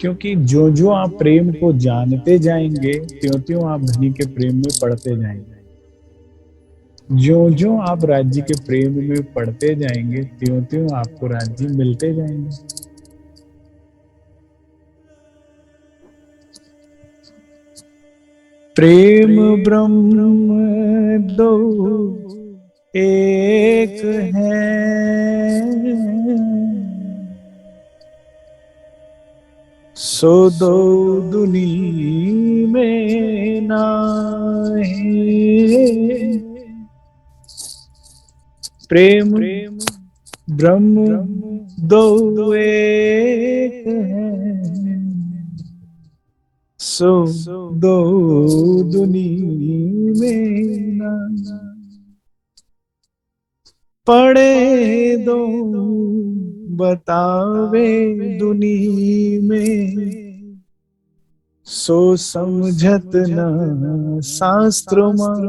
क्योंकि जो जो आप प्रेम को जानते जाएंगे, त्यों त्यों आप धनी के प्रेम में पड़ते जाएंगे। जो जो आप राज्य के प्रेम में पड़ते जाएंगे, त्यों त्यों आपको राज्य मिलते जाएंगे। प्रेम ब्रह्म दो एक है, सो दो दुनी में नाहीं। प्रेम ब्रह्म दो एक है, सो दो दुनी में नाहीं। पढ़े दो बतावे दुनी में, सो समझत न शास्त्र मान।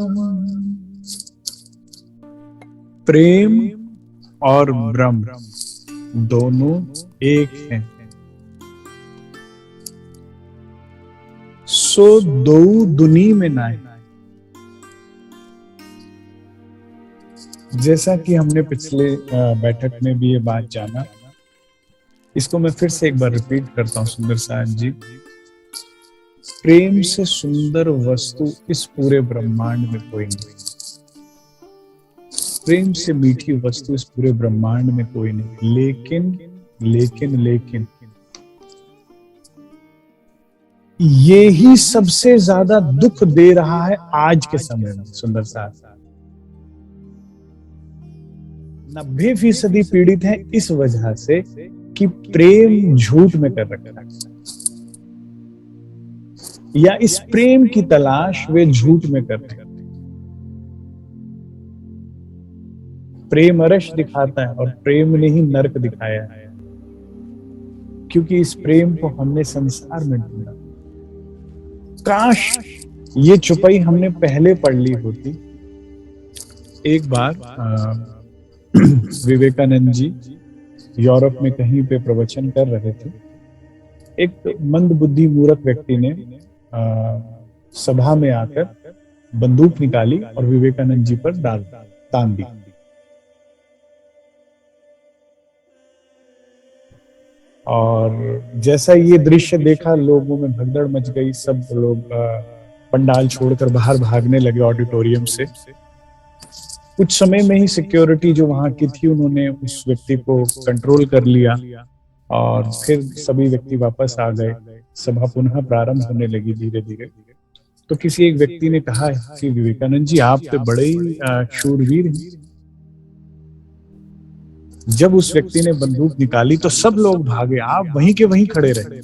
प्रेम और ब्रह्म दोनों एक हैं, सो दो दुनी में नाहीं। जैसा कि हमने पिछले बैठक में भी ये बात जाना, इसको मैं फिर से एक बार रिपीट करता हूं सुंदर साहब जी। प्रेम से सुंदर वस्तु इस पूरे ब्रह्मांड में कोई नहीं। प्रेम से मीठी वस्तु इस पूरे ब्रह्मांड में कोई नहीं। लेकिन लेकिन लेकिन ये ही सबसे ज्यादा दुख दे रहा है आज के समय में। सुंदर साहब 90% पीड़ित है इस वजह से कि प्रेम झूठ में कर रखा है, या इस प्रेम की तलाश वे झूठ में कर रहे हैं। प्रेम अरश दिखाता है और प्रेम ने ही नरक दिखाया है, क्योंकि इस प्रेम को हमने संसार में ढूंढा। काश ये चुपाई हमने पहले पढ़ ली होती। एक बार विवेकानंद जी यूरोप में कहीं पे प्रवचन कर रहे थे। एक मंदबुद्धि मूर्ख व्यक्ति ने सभा में आकर बंदूक निकाली और विवेकानंद जी पर तान दी। और जैसा ये दृश्य देखा, लोगों में भगदड़ मच गई। सब लोग पंडाल छोड़कर बाहर भागने लगे ऑडिटोरियम से। कुछ समय में ही सिक्योरिटी जो वहां की थी, उन्होंने उस व्यक्ति को कंट्रोल कर लिया और फिर सभी व्यक्ति वापस आ गए। सभा पुनः प्रारंभ होने लगी धीरे धीरे। तो किसी एक व्यक्ति ने कहा कि विवेकानंद जी, आप तो बड़े ही शूरवीर हैं। जब उस व्यक्ति ने बंदूक निकाली तो सब लोग भागे, आप वहीं के वहीं खड़े रहे।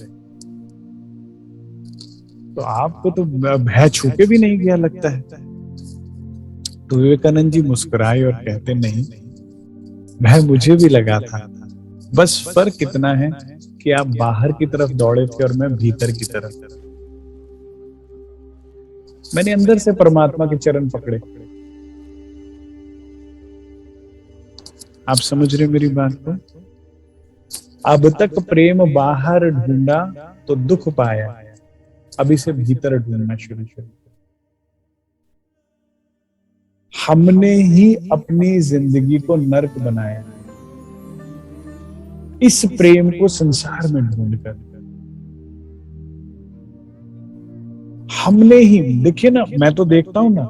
तो आपको तो भय छू के भी नहीं गया लगता है। तो विवेकानंद जी मुस्कुराए और कहते, नहीं, भय मुझे भी लगा था, बस फर्क इतना है कि आप बाहर की तरफ दौड़े थे और मैं भीतर की तरफ। मैंने अंदर से परमात्मा के चरण पकड़े। आप समझ रहे मेरी बात को? अब तक प्रेम बाहर ढूंढा तो दुख पाया, अब इसे भीतर ढूंढना शुरू कर। हमने ही अपनी जिंदगी को नर्क बनाया इस प्रेम को संसार में ढूंढकर। हमने ही, देखिए ना, मैं तो देखता हूं ना,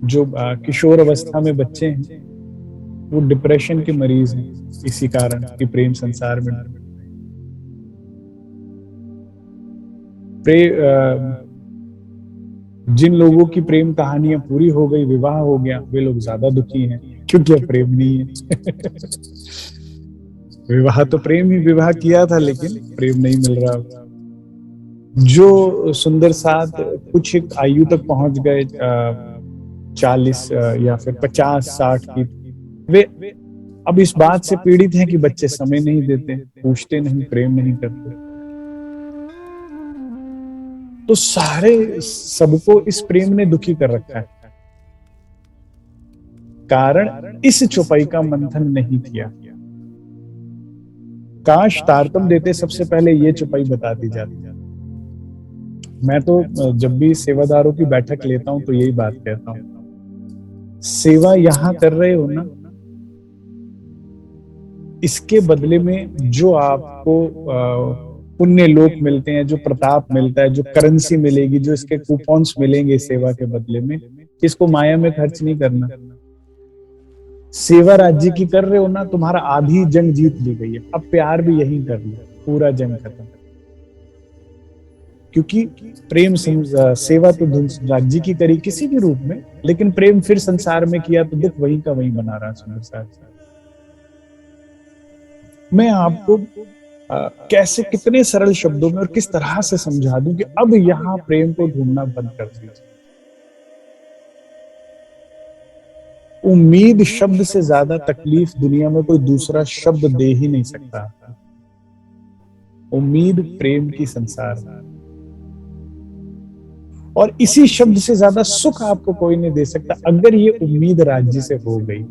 जो किशोर अवस्था में बच्चे हैं वो डिप्रेशन के मरीज हैं इसी कारण कि प्रेम संसार में जिन लोगों की प्रेम कहानियां पूरी हो गई, विवाह हो गया, वे लोग ज्यादा दुखी हैं क्योंकि अब प्रेम नहीं है। विवाह तो प्रेम ही विवाह किया था, लेकिन प्रेम नहीं मिल रहा। जो सुंदर साथ कुछ एक आयु तक पहुंच गए, 40 या फिर 50-60 की, वे अब इस बात से पीड़ित हैं कि बच्चे समय नहीं देते, पूछते नहीं, प्रेम नहीं करते। तो सारे सबको इस प्रेम ने दुखी कर रखा है। कारण इस चौपाई का मंथन नहीं किया। काश तारतम देते सबसे पहले ये चौपाई बता दी जाती। मैं तो जब भी सेवादारों की बैठक लेता हूं तो यही बात कहता हूं, सेवा यहां कर रहे हो ना, इसके बदले में जो आपको पुण्य लोक मिलते हैं, जो प्रताप मिलता है, जो करेंसी मिलेगी, जो इसके कूपन्स मिलेंगे सेवा के बदले में, इसको माया में खर्च नहीं करना। सेवा राज्य की कर रहे हो ना, तुम्हारा आधी जंग जीत ली गई है, अब प्यार भी यही कर लो, पूरा जंग खत्म। क्योंकि प्रेम सेवा तो राज्य की करी किसी भी रूप में, लेकिन प्रेम फिर संसार में किया तो दुख वहीं का वहीं बना रहा सुंदर साहब। मैं आपको कैसे कितने सरल शब्दों में और किस तरह से समझा दूं कि अब यहां प्रेम को ढूंढना बंद कर दीजिए। उम्मीद शब्द से ज्यादा तकलीफ दुनिया में कोई दूसरा शब्द दे ही नहीं सकता। उम्मीद प्रेम की संसार में, और इसी शब्द से ज्यादा सुख आपको कोई नहीं दे सकता अगर ये उम्मीद राज्य से हो गई।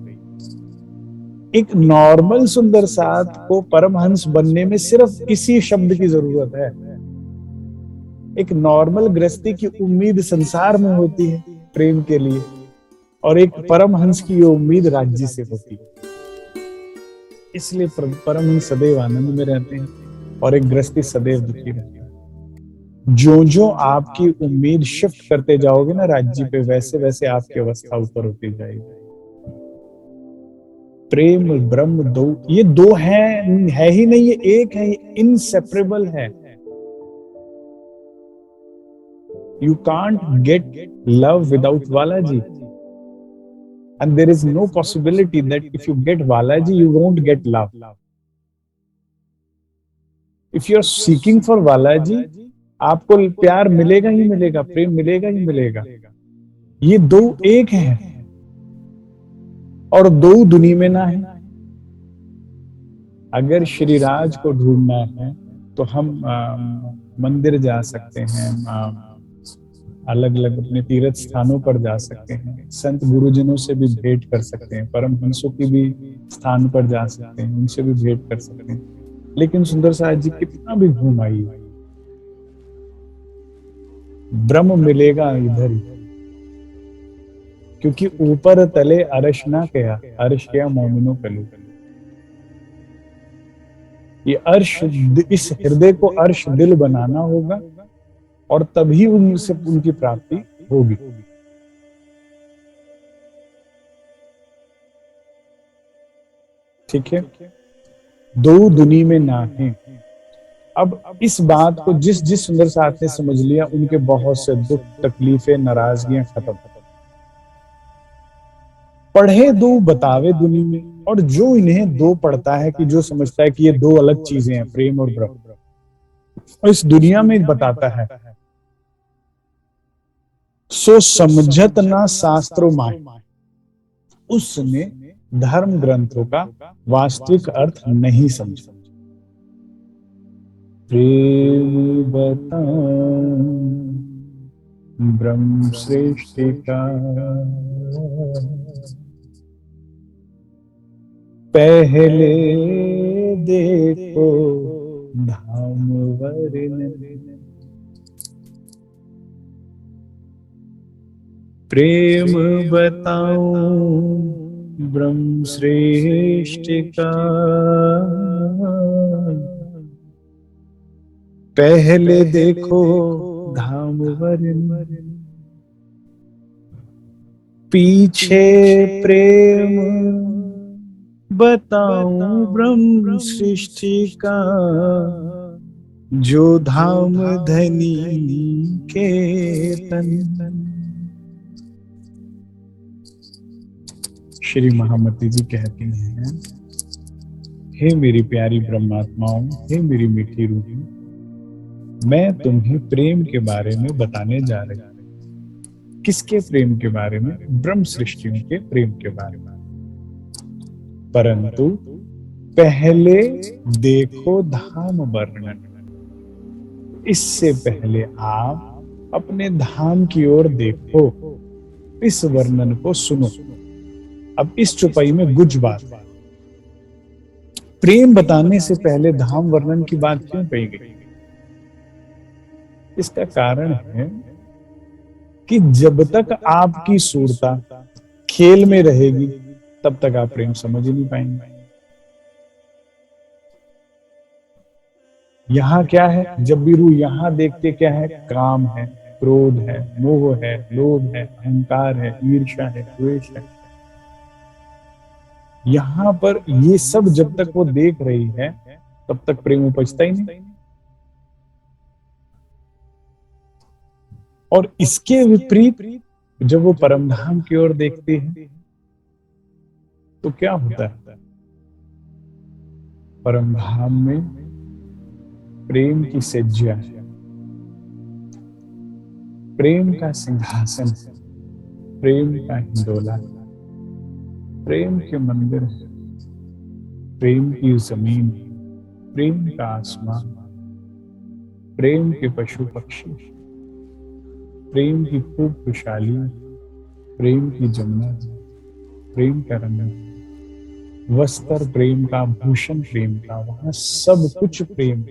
एक नॉर्मल सुंदर साथ को परमहंस बनने में सिर्फ इसी शब्द की जरूरत है। एक नॉर्मल गृहस्थी की उम्मीद संसार में होती है प्रेम के लिए, और एक परमहंस की ये उम्मीद राज्य से होती है। इसलिए परमहंस सदैव आनंद में रहते हैं और एक गृहस्थी सदैव दुखी रहती है। जो जो आपकी उम्मीद शिफ्ट करते जाओगे ना राज्य पे, वैसे वैसे आपकी अवस्था ऊपर होती जाएगी। प्रेम ब्रह्म दो, ये दो है ही नहीं, ये एक है, ये इनसेपरेबल है। You can't get love without Balaji, and there is no possibility that if you get Balaji you won't get love. If you are seeking for Balaji, आपको प्यार मिलेगा ही मिलेगा, प्रेम मिलेगा ही मिलेगा। ये दो एक हैं और दो दुनिया में ना है। अगर श्रीराज को ढूंढना है तो हम मंदिर जा सकते हैं, अलग अलग अपने तीर्थ स्थानों पर जा सकते हैं, संत गुरुजनों से भी भेंट कर सकते हैं, परमहंसों की भी स्थान पर जा सकते हैं, उनसे भी भेंट कर सकते हैं। लेकिन सुंदर साहब जी कितना भी घूम आइए, ब्रह्म मिलेगा इधर ही। क्योंकि ऊपर तले अर्श ना क्या, अर्श क्या मोमिनों कलू। ये अर्श, इस हृदय को अर्श दिल बनाना होगा और तभी उनसे उनकी प्राप्ति होगी। ठीक है, दो दुनिया में ना है। अब इस बात को जिस जिस सुंदर साथ ने समझ लिया, उनके बहुत से दुख तकलीफें नाराजगियां खत्म। पढ़े दो बतावे दुनिया में, और जो इन्हें दो पढ़ता है कि जो समझता है कि ये दो अलग चीजें हैं, प्रेम और ब्रह्म, और इस दुनिया में बताता है, सो समझत ना शास्त्रों माय, उसने धर्म ग्रंथों का वास्तविक अर्थ नहीं समझा। प्रेम बता ब्रह्म श्रेष्ठ का, पहले देखो धाम वरन, प्रेम बताओ ब्रह्म श्रेष्ठ का, पहले देखो धाम वरन, पीछे प्रेम बताऊं ब्रह्म सृष्टि का, जो धाम धनी के तन। श्री महामती जी कहती हैं, हे मेरी प्यारी ब्रह्मात्माओं, हे मेरी मीठी रूही, मैं तुम्हें प्रेम के बारे में बताने जा रही हूं। किसके प्रेम के बारे में? ब्रह्म सृष्टियों के प्रेम के बारे में। परंतु पहले देखो धाम वर्णन, इससे पहले आप अपने धाम की ओर देखो, इस वर्णन को सुनो। अब इस चौपाई में गुज बात, प्रेम बताने से पहले धाम वर्णन की बात क्यों कही गई? इसका कारण है कि जब तक आपकी सूरता खेल में रहेगी तब तक आप प्रेम समझ ही नहीं पाएंगे। यहां क्या है, जब भी रूह यहां देखते क्या है, काम है, क्रोध है, मोह है, लोभ है, अहंकार है, ईर्ष्या है, द्वेष है। यहां पर ये सब जब तक वो देख रही है तब तक प्रेम उपजता ही नहीं। और इसके विपरीत जब वो परमधाम की ओर देखती है तो क्या होता है? परमधाम में प्रेम की सज्जा है, प्रेम का सिंहासन, प्रेम का हिंडोला, प्रेम के मंदिर, प्रेम की जमीन, प्रेम का आसमान, प्रेम के पशु पक्षी, प्रेम की खूब खुशहाली, प्रेम की जमुना, प्रेम का रंग, वस्त्र प्रेम का, भूषण प्रेम का, वहां सब कुछ प्रेम।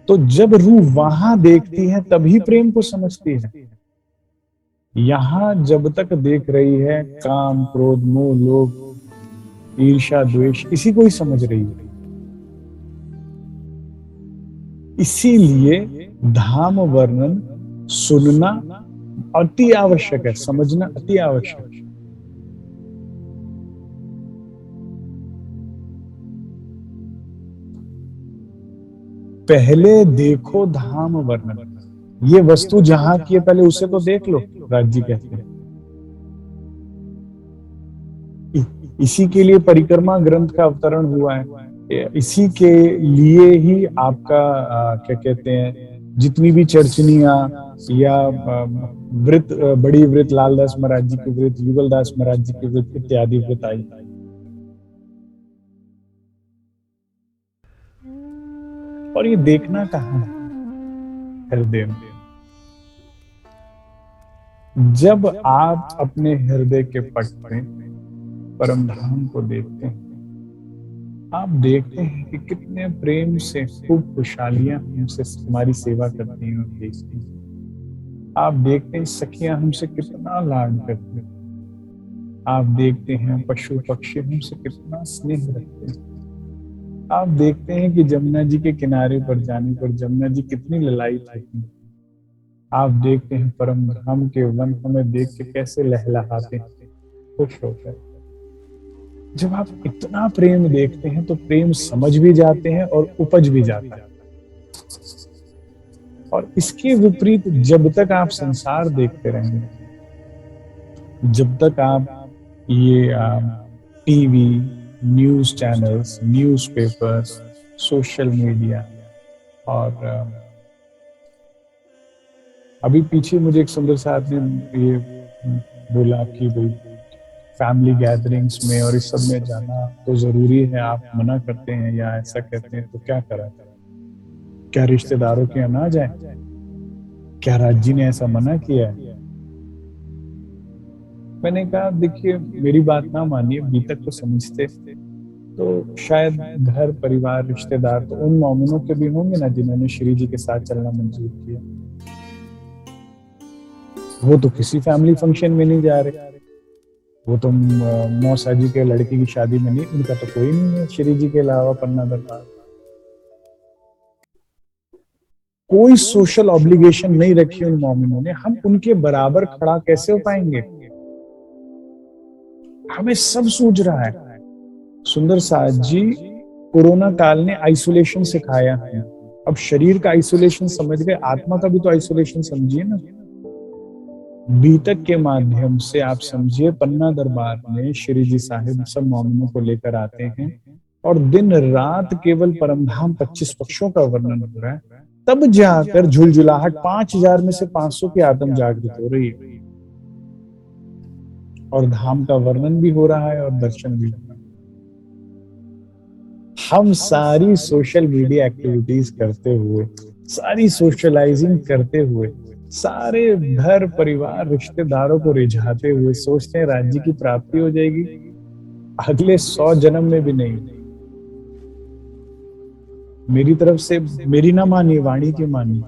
तो जब रूह वहां देखती है तभी प्रेम को समझती है। यहां जब तक देख रही है काम, क्रोध, मोह, लोभ, ईर्ष्या, द्वेष, इसी को ही समझ रही है। इसीलिए धाम वर्णन सुनना अति आवश्यक है, समझना अति आवश्यक है। पहले देखो धाम वर्णन, ये वस्तु जहां की है पहले उसे तो देख लो, राज जी कहते हैं। इसी के लिए परिक्रमा ग्रंथ का अवतरण हुआ है, इसी के लिए ही आपका क्या कहते हैं, जितनी भी चर्चनियां या व्रत, बड़ी व्रत, लालदास महाराज जी की व्रत, युगलदास महाराज जी की व्रत इत्यादि व्रत आई। और ये देखना कहाँ है? हृदय में। जब आप अपने हृदय के पट में परमधाम को देखते हैं, आप देखते हैं कि कितने प्रेम से खूब खुशहालियां हमसे हमारी सेवा करती हैं और देखती हैं। आप देखते हैं सखियां हमसे कितना लाड करती हैं। आप देखते हैं पशु पक्षी हमसे कितना स्नेह रखते हैं। आप देखते हैं कि जमुना जी के किनारे पर जाने पर जमुना जी कितनी ललायित होती हैं। आप देखते हैं परमधाम के वन हमें देख के कैसे लहलहाते हैं, खुश होकर। जब आप इतना प्रेम देखते हैं तो प्रेम समझ भी जाते हैं और उपज भी जाता है। और इसके विपरीत जब तक आप संसार देखते रहेंगे, जब तक आप ये TV, news channels, newspapers, social media, और अभी पीछे मुझे एक सुंदर सा आदमी ये बोला कि भाई फैमिली गैदरिंग्स में और इस सब में जाना तो जरूरी है, आप मना करते हैं या ऐसा कहते हैं तो क्या करा? क्या रिश्तेदारों के यहाँ ना जाए? क्या राज्य ने ऐसा मना किया है? मैंने कहा देखिए, मेरी बात ना मानिए, अभी तक तो समझते तो शायद घर परिवार रिश्तेदार तो उन मोमिनों के भी होंगे ना जिन्होंने श्री जी के साथ चलना मंजूर किया। वो तो किसी फैमिली फंक्शन में नहीं जा रहे, वो तो मौसा जी के लड़की की शादी में नहीं, उनका तो कोई नहीं है श्री जी के अलावा पन्ना दरबार। कोई सोशल ऑब्लिगेशन नहीं रखी उन मोमिनों ने, हम उनके बराबर खड़ा कैसे हो पाएंगे? हमें सब सूझ रहा है। सुंदर साथ जी, कोरोना काल ने आइसोलेशन सिखाया है। अब शरीर का आइसोलेशन समझ गए, आत्मा का भी तो आइसोलेशन समझिए ना। बीतक के माध्यम से आप समझिए, पन्ना दरबार में श्री जी साहिब सब मोमिनों को लेकर आते हैं और दिन रात केवल परमधाम 25 पक्षों का वर्णन हो रहा है, तब जाकर झुलझुलाहट 5000 में से 500 की आत्म जागृत हो रही है और धाम का वर्णन भी हो रहा है और दर्शन भी हो रहा है। हम सारी सोशल मीडिया एक्टिविटीज करते हुए, सारी सोशलाइजिंग करते हुए, सारे घर परिवार रिश्तेदारों को रिझाते हुए सोचते हैं राज्य की प्राप्ति हो जाएगी, अगले 100 जन्म में भी नहीं। मेरी तरफ से मेरी ना मानिए, वाणी की मानिए।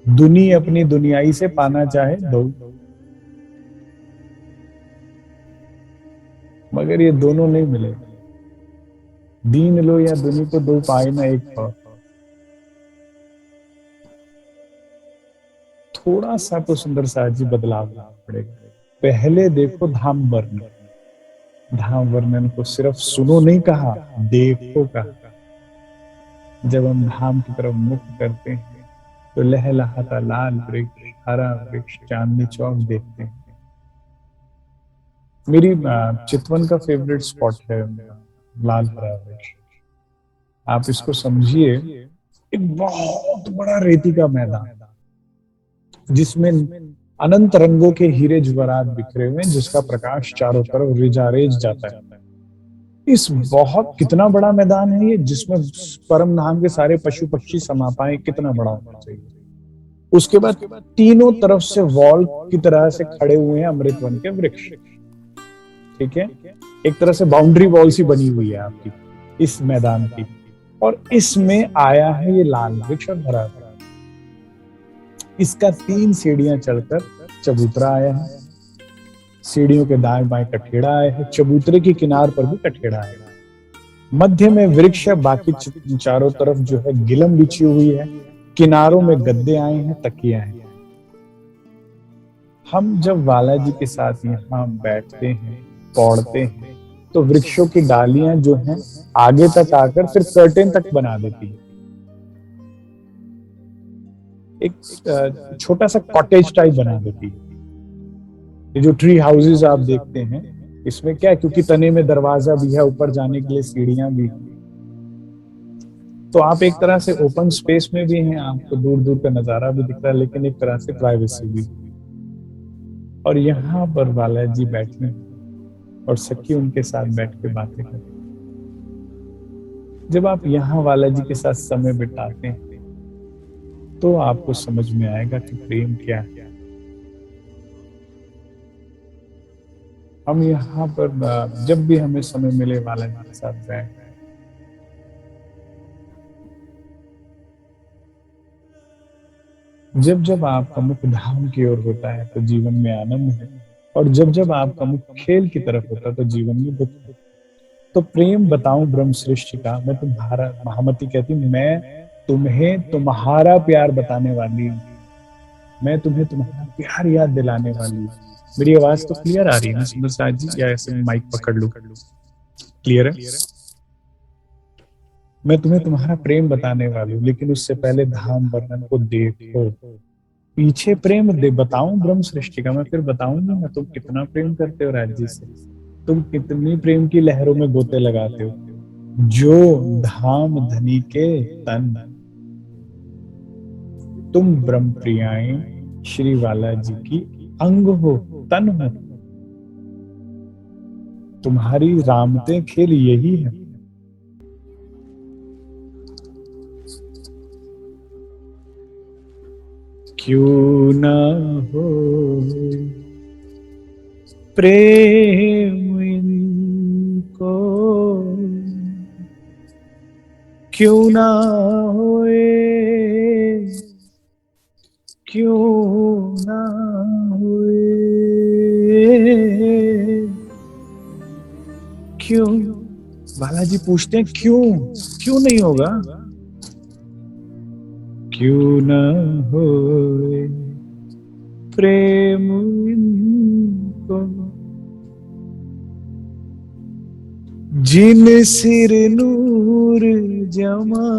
दुनी अपनी दुनियाई से पाना चाहे दो, मगर ये दोनों नहीं मिले। दीन लो या दुनी को दो पाए ना एक पाओ। थोड़ा सा तो सुंदर सा जी बदलाव लाना पड़ेगा। पहले देखो धाम वर्णन, धाम वर्णन को सिर्फ सुनो नहीं कहा, देखो कहा। जब हम धाम की तरफ मुख करते हैं तो लहलहाता लाल वृक्ष, हरा वृक्ष, चांदनी चौक देखते हैं। मेरी चितवन का फेवरेट स्पॉट है लाल हरा वृक्ष। आप इसको समझिए, एक बहुत बड़ा रेती का मैदान जिसमें अनंत रंगों के हीरे जवाहरात बिखरे हुए हैं, जिसका प्रकाश चारों तरफ रिजारेज जाता है। इस बहुत कितना बड़ा मैदान है ये, जिसमें परम धाम के सारे पशु पक्षी समा पाए, कितना बड़ा होना चाहिए। उसके बाद तीनों तरफ से वॉल की तरह से खड़े हुए हैं अमृत वन के वृक्ष। ठीक है, एक तरह से बाउंड्री वॉल सी बनी हुई है आपकी इस मैदान की, और इसमें आया है ये लाल वृक्ष और हरा वृक्ष। इसका 3 सीढ़ियां चढ़कर चबूतरा आया है, सीढ़ियों के दाएं बाएं कठेड़ा आया है, चबूतरे की किनार पर भी कठेड़ा आया है। मध्य में वृक्ष है, बाकी चारों तरफ जो है गिलम बिछी हुई है, किनारों में गद्दे आए हैं, तकिया है। हम जब बालाजी के साथ यहाँ बैठते हैं, पौड़ते हैं, तो वृक्षों की डालियां जो हैं आगे तक आकर फिर कर्टेन तक बना देती है। एक छोटा सा कॉटेज टाइप बना देती है। ये जो ट्री हाउसेस आप देखते हैं, इसमें क्या है, क्योंकि तने में दरवाजा भी है, ऊपर जाने के लिए सीढ़ियां भी, तो आप एक तरह से ओपन स्पेस में भी हैं, आपको दूर दूर का नजारा भी दिख रहा है, लेकिन एक तरह से प्राइवेसी भी। और यहाँ पर बालाजी बैठे और सखी उनके साथ बैठ के बातें करते। जब आप यहाँ बालाजी के साथ समय बिताते हैं तो आपको समझ में आएगा कि प्रेम क्या है। हम यहाँ पर जब भी हमें समय मिले बालाजी के साथ बैठ, जब जब आपका मुख धाम की ओर होता है तो जीवन में आनंद है, और जब जब आपका मुख खेल की तरफ होता है तो जीवन में दुख है। तो प्रेम बताऊं ब्रह्म सृष्टि का, मैं तुम्हारा, महामती कहती, मैं तुम्हें तुम्हारा प्यार बताने वाली हूँ, मैं तुम्हें तुम्हारा प्यार याद दिलाने वाली हूँ। मेरी आवाज तो क्लियर आ रही है ना सुंदर साज जी, या ऐसे माइक पकड़ लूं? क्लियर है? मैं तुम्हें तुम्हारा प्रेम बताने वाली हूँ, लेकिन उससे पहले धाम वर्णन को देखो। पीछे प्रेम दे बताऊं ब्रह्म सृष्टि का, मैं फिर बताऊंगा मैं तुम कितना प्रेम करते हो राज्य से, तुम कितनी प्रेम की लहरों में गोते लगाते हो। जो धाम धनी के तन, तुम ब्रह्म प्रियाएं श्री बालाजी की अंग हो, तन हो। तुम्हारी रामते खेल यही है। क्यों ना हो प्रेम इनको, क्यों ना होए, क्यों ना होए, क्यों? बालाजी पूछते हैं क्यों, क्यों नहीं होगा? क्यों ना होए प्रेम इनको, जिन सिर नूर जमा,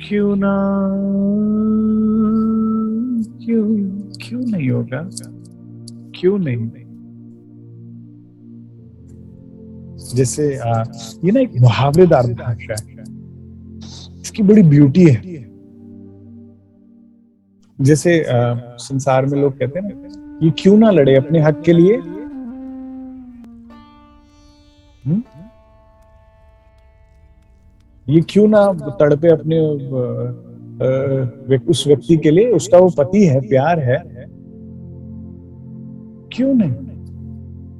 क्यों ना, क्यों, क्यों नहीं होगा? क्यों नहीं? जैसे ये ना एक मुहावरेदार भाषा है, इसकी बड़ी ब्यूटी है। जैसे संसार में लोग कहते हैं ना, ये क्यों ना लड़े अपने हक के लिए, ये क्यों ना तड़पे अपने उस व्यक्ति के लिए, उसका वो पति है, प्यार है, क्यों नहीं,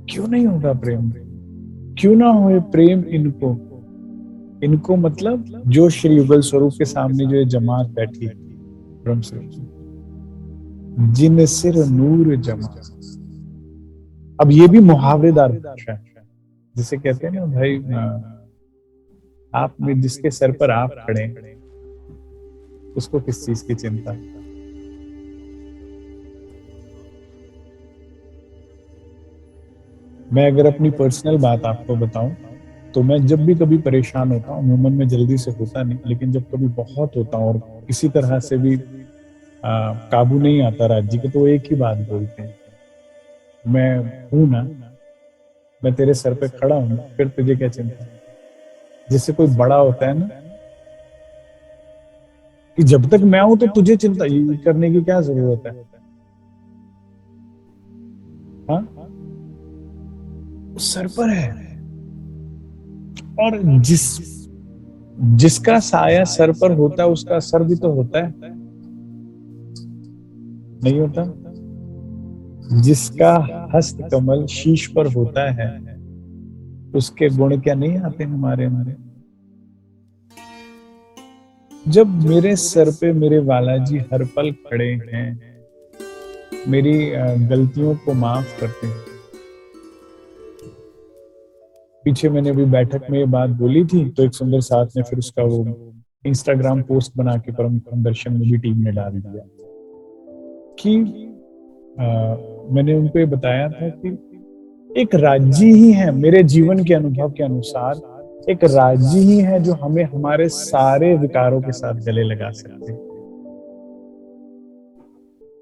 क्यों नहीं होगा प्रेम, क्यों ना हो प्रेम इनको, इनको मतलब जो श्री युगल स्वरूप के सामने जो ये जमात बैठी ब्रह्म स्वरूप, जिन सिर नूर जमा। अब ये भी मुहावरेदार भाषा है, जिसे कहते हैं ना भाई, आप में जिसके सर पर आप खड़े उसको किस चीज की चिंता। मैं अगर अपनी पर्सनल बात आपको बताऊं तो मैं जब भी कभी परेशान होता हूँ, अमूमन में जल्दी से होता नहीं, लेकिन जब कभी बहुत होता हूँ और किसी तरह से भी काबू नहीं आता राज्य के, तो वो एक ही बात बोलते हैं, मैं हूं ना, मैं तेरे सर पे खड़ा हूं, फिर तुझे क्या चिंता। जिससे कोई बड़ा होता है ना, कि जब तक मैं हूं तो तुझे चिंता करने की क्या जरूरत है। हाँ, सर पर है। और जिसका साया सर पर होता है उसका सर भी तो होता है, नहीं होता। जिसका हस्त कमल शीश पर होता है उसके गुण क्या नहीं आते हमारे हमारे। जब मेरे सर पे मेरे बालाजी हर पल खड़े हैं, मेरी गलतियों को माफ करते हैं। पीछे मैंने अभी बैठक में ये बात बोली थी, तो एक सुंदर साथ ने फिर उसका वो इंस्टाग्राम पोस्ट बना के परम दर्शन में भी टीम ने डाल दिया कि मैंने उनको ये बताया था कि एक राज्य ही है, मेरे जीवन के अनुभव के अनुसार एक राज्य ही है जो हमें हमारे सारे विकारों के साथ गले लगा सकते हैं।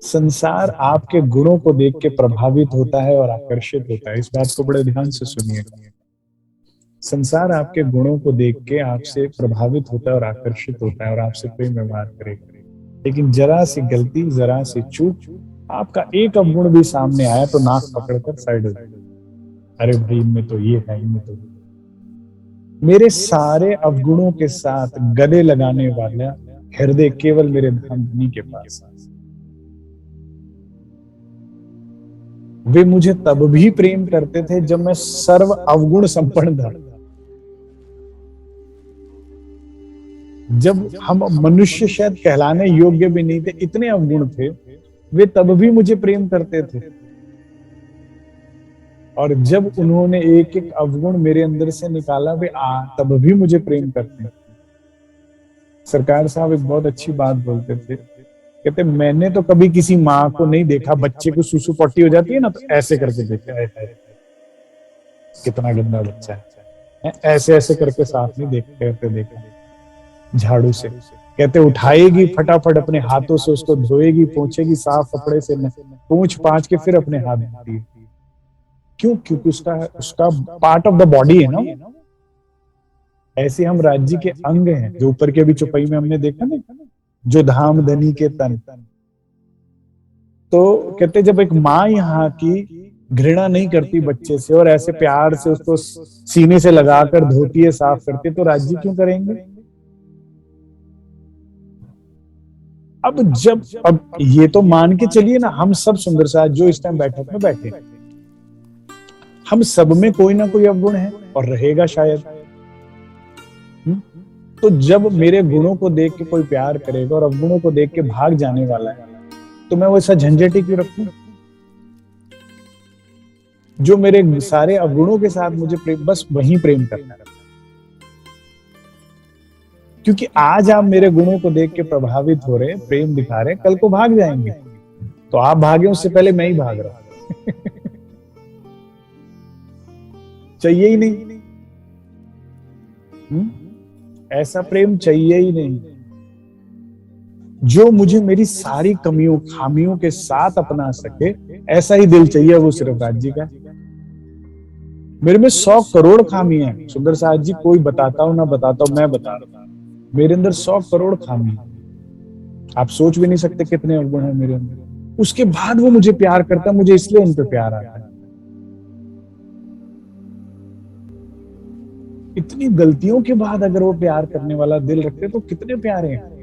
संसार आपके गुणों को देख के प्रभावित होता है और आकर्षित होता है। इस बात को बड़े ध्यान से सुनिएगा। संसार आपके गुणों को देख के आपसे प्रभावित होता है और आकर्षित होता है और आपसे प्रेम व्यवहार करेगा। लेकिन जरा सी गलती, जरा सी चूक, आपका एक अवगुण भी सामने आया तो नाक पकड़कर साइड हो जाएगा। अरे भाई, इनमें तो ये है, इनमें तो ये। मेरे सारे अवगुणों के साथ गले लगाने वाला हृदय केवल मेरे धामधनी के पास। वे मुझे तब भी प्रेम करते थे जब मैं सर्व अवगुण संपन्न था। जब हम मनुष्य शायद कहलाने योग्य भी नहीं थे, इतने अवगुण थे, वे तब भी मुझे प्रेम करते थे। और जब उन्होंने एक एक अवगुण मेरे अंदर से निकाला, वे तब भी मुझे प्रेम करते हैं। सरकार साहब एक बहुत अच्छी बात बोलते थे, कहते मैंने तो कभी किसी माँ को नहीं देखा, बच्चे को सुसु पट्टी हो जाती है ना तो ऐसे करके देखा है, कितना गंदा बच्चा है, ऐसे ऐसे करके साफ नहीं करते देखा, झाड़ू से। कहते उठाएगी फटाफट अपने हाथों से, उसको धोएगी, पोंछेगी साफ कपड़े से, पूंछ पांच के फिर अपने हाथ धोती है। क्यों? क्योंकि उसका उसका पार्ट ऑफ द बॉडी है ना। ऐसे हम राज्य के अंग हैं, जो ऊपर के भी चौपाई में हमने देखा ना, जो धाम धनी के तन। तो कहते जब एक माँ यहाँ की घृणा नहीं करती बच्चे से और ऐसे प्यार से उसको सीने से लगाकर धोती है, साफ करती है, तो राज्य क्यों करेंगे। अब ये तो मान के चलिए ना, हम सब सुंदर साथ जो इस टाइम बैठक में बैठे, हम सब में कोई ना कोई अवगुण है और रहेगा शायद। तो जब मेरे गुणों को देख के कोई प्यार करेगा और अवगुणों को देख के भाग जाने वाला है, तो मैं वैसा झंझट ही क्यों रखूं। जो मेरे सारे अवगुणों के साथ मुझे प्रेम, बस वही प्रेम करना है। क्योंकि आज आप मेरे गुणों को देख के प्रभावित हो रहे, प्रेम दिखा रहे, कल को भाग जाएंगे। तो आप भागे उससे पहले मैं ही भाग रहा हूं। चाहिए ही नहीं। ऐसा प्रेम चाहिए ही नहीं जो मुझे मेरी सारी कमियों खामियों के साथ अपना सके। ऐसा ही दिल चाहिए, वो सिर्फ राज्य का। मेरे में 100 करोड़ खामी है सुंदर साहब जी, कोई बताता हूं ना बताता हूं, मैं बता रहा हूं, मेरे अंदर 100 करोड़ खामी है। आप सोच भी नहीं सकते कितने अवगुण है मेरे अंदर। उसके बाद वो मुझे प्यार करता है, मुझे इसलिए उन पे प्यार आता है। इतनी गलतियों के बाद अगर वो प्यार करने वाला दिल रखते तो कितने प्यारे हैं।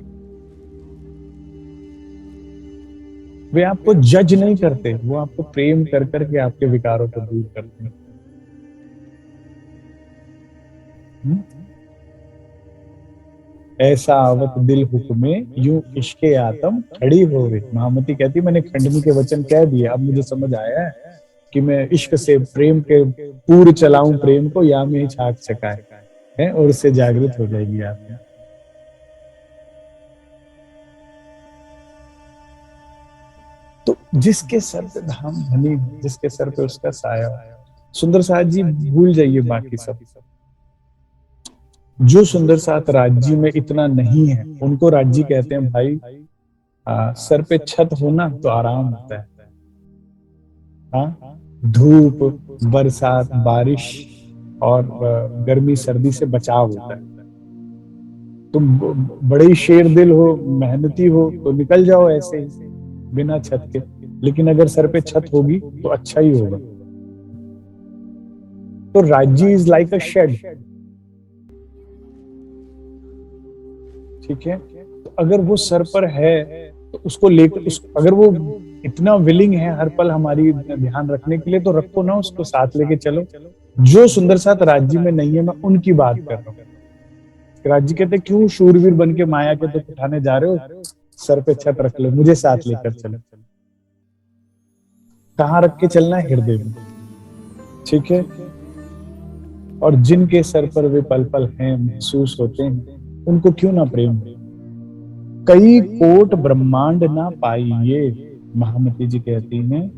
वे आपको जज नहीं करते, वो आपको प्रेम कर करके आपके विकारों को दूर करते हैं। हम्म? ऐसा आवत दिल हुक्मे यूं इश्के आतम खड़ी होवे। महामती कहती मैंने खंडनी के वचन कह दिए, अब मुझे समझ आया है कि मैं इश्क से प्रेम के पूर चलाऊं प्रेम को, या में ही छाक चकाए है, और उससे जागृत हो जाएगी आप। तो जिसके सर पे धाम धनी हो, जिसके सर पे उसका साया हो, सुंदर साथ जी भूल जाइए बाकी सब। जो सुंदर साथ राज्य में इतना नहीं है उनको राज्य कहते हैं भाई। सर पे छत होना तो आराम होता है। हाँ, धूप, बरसात, बारिश और गर्मी सर्दी से बचाव होता है। तुम बड़े ही शेर दिल हो, मेहनती हो तो निकल जाओ ऐसे ही बिना छत के, लेकिन अगर सर पे छत होगी तो अच्छा ही होगा। तो राज्य इज लाइक अ शेड। ठीक है, तो अगर वो सर पर है तो उसको लेकर अगर वो इतना विलिंग है हर पल हमारी ध्यान रखने के लिए, तो रखो ना, उसको साथ लेके चलो। जो सुंदर साथ राज्य में नहीं है, मैं उनकी बात कर रहा हूँ। राज्य कहते क्यों शूरवीर बन के माया के तो उठाने जा रहे हो, सर पे छत रख लो, मुझे साथ लेकर चलो। कहाँ रख के चलना है? हृदय में। ठीक है, और जिनके सर पर वे पल पल हैं, महसूस होते हैं, उनको क्यों ना प्रेम। कई कोट ब्रह्मांड ना पाइए, महामती जी कहती हैं,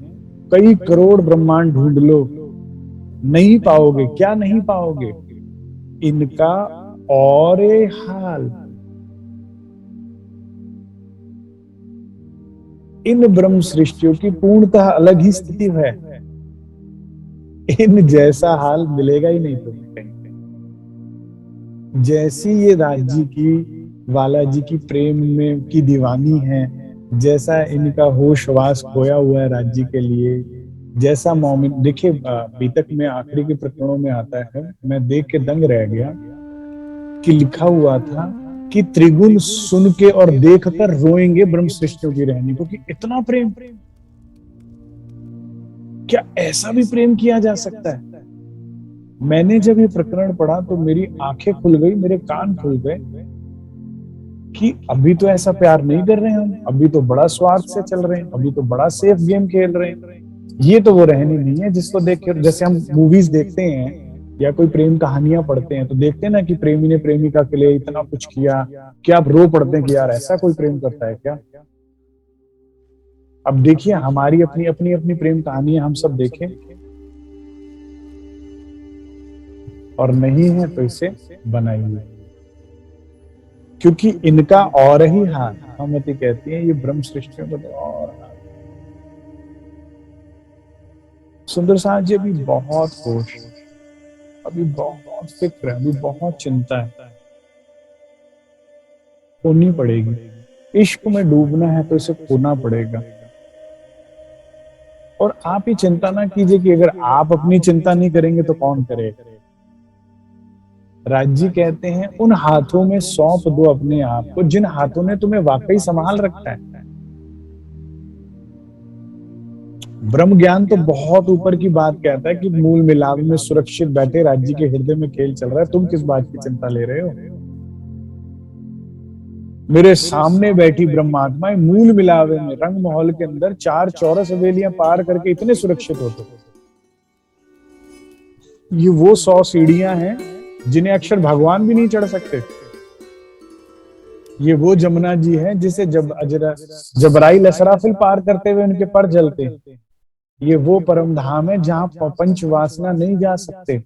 कई करोड़ ब्रह्मांड ढूंढ लो, नहीं पाओगे। क्या नहीं पाओगे? इनका और हाल। इन ब्रह्म सृष्टियों की पूर्णतः अलग ही स्थिति है। इन जैसा हाल मिलेगा ही नहीं तुम्हें कहीं। जैसी ये राज्य की वाला जी की प्रेम में की दीवानी है, जैसा इनका होशवास खोया हुआ है राज्य के लिए, जैसा मोमिन। देखिए पीतक में आखिरी के प्रकरणों में आता है, मैं देख के दंग रह गया कि लिखा हुआ था कि त्रिगुण सुन के और देख कर रोएंगे ब्रह्म सृष्टियों की रहनी को, कि इतना प्रेम। क्या ऐसा भी प्रेम किया जा सकता है? मैंने जब ये प्रकरण पढ़ा तो मेरी आंखें खुल गई, मेरे कान खुल गए कि अभी तो ऐसा प्यार नहीं कर रहे हैं हम, अभी तो बड़ा स्वार्थ से चल रहे हैं, अभी तो बड़ा सेफ गेम खेल रहे हैं। ये तो वो रहनी नहीं है जिसको देख के, जैसे हम मूवीज देखते हैं या कोई प्रेम कहानियां पढ़ते हैं तो देखते हैं ना कि प्रेमी ने प्रेमिका के लिए इतना कुछ किया, कि आप रो पड़ते हैं कि यार ऐसा कोई प्रेम करता है क्या। अब देखिए हमारी अपनी अपनी अपनी प्रेम कहानियां हम सब देखें, और नहीं है तो इसे बनाइए, क्योंकि इनका और ही हाल। हमती कहती है ये ब्रह्म सृष्टियों का तो और हाल। सुंदर साथ जी अभी बहुत होश, अभी बहुत फिक्र है, अभी बहुत चिंता है, खोनी पड़ेगी। इश्क में डूबना है तो इसे खोना पड़ेगा। और आप ही चिंता ना कीजिए कि अगर आप अपनी चिंता नहीं करेंगे तो कौन करेगा। राज्य कहते हैं उन हाथों में सौंप दो अपने आप को जिन हाथों ने तुम्हें वाकई संभाल रखा है। ब्रह्म ज्ञान तो बहुत ऊपर की बात कहता है कि मूल मिलाप में सुरक्षित बैठे राज्य के हृदय में खेल चल रहा है, तुम किस बात की चिंता ले रहे हो। मेरे सामने बैठी ब्रह्मात्माएं मूल मिलावे में रंग महल के अंदर 4 चौरस हवेलियां पार करके इतने सुरक्षित होते। ये वो 100 सीढ़ियां हैं जिन्हें अक्षर भगवान भी नहीं चढ़ सकते। ये वो जमुना जी है जिसे जब जबराइल असराफिल पार करते हुए उनके पर जलते हैं। ये वो परम धाम है जहां पंच वासना नहीं जा सकते।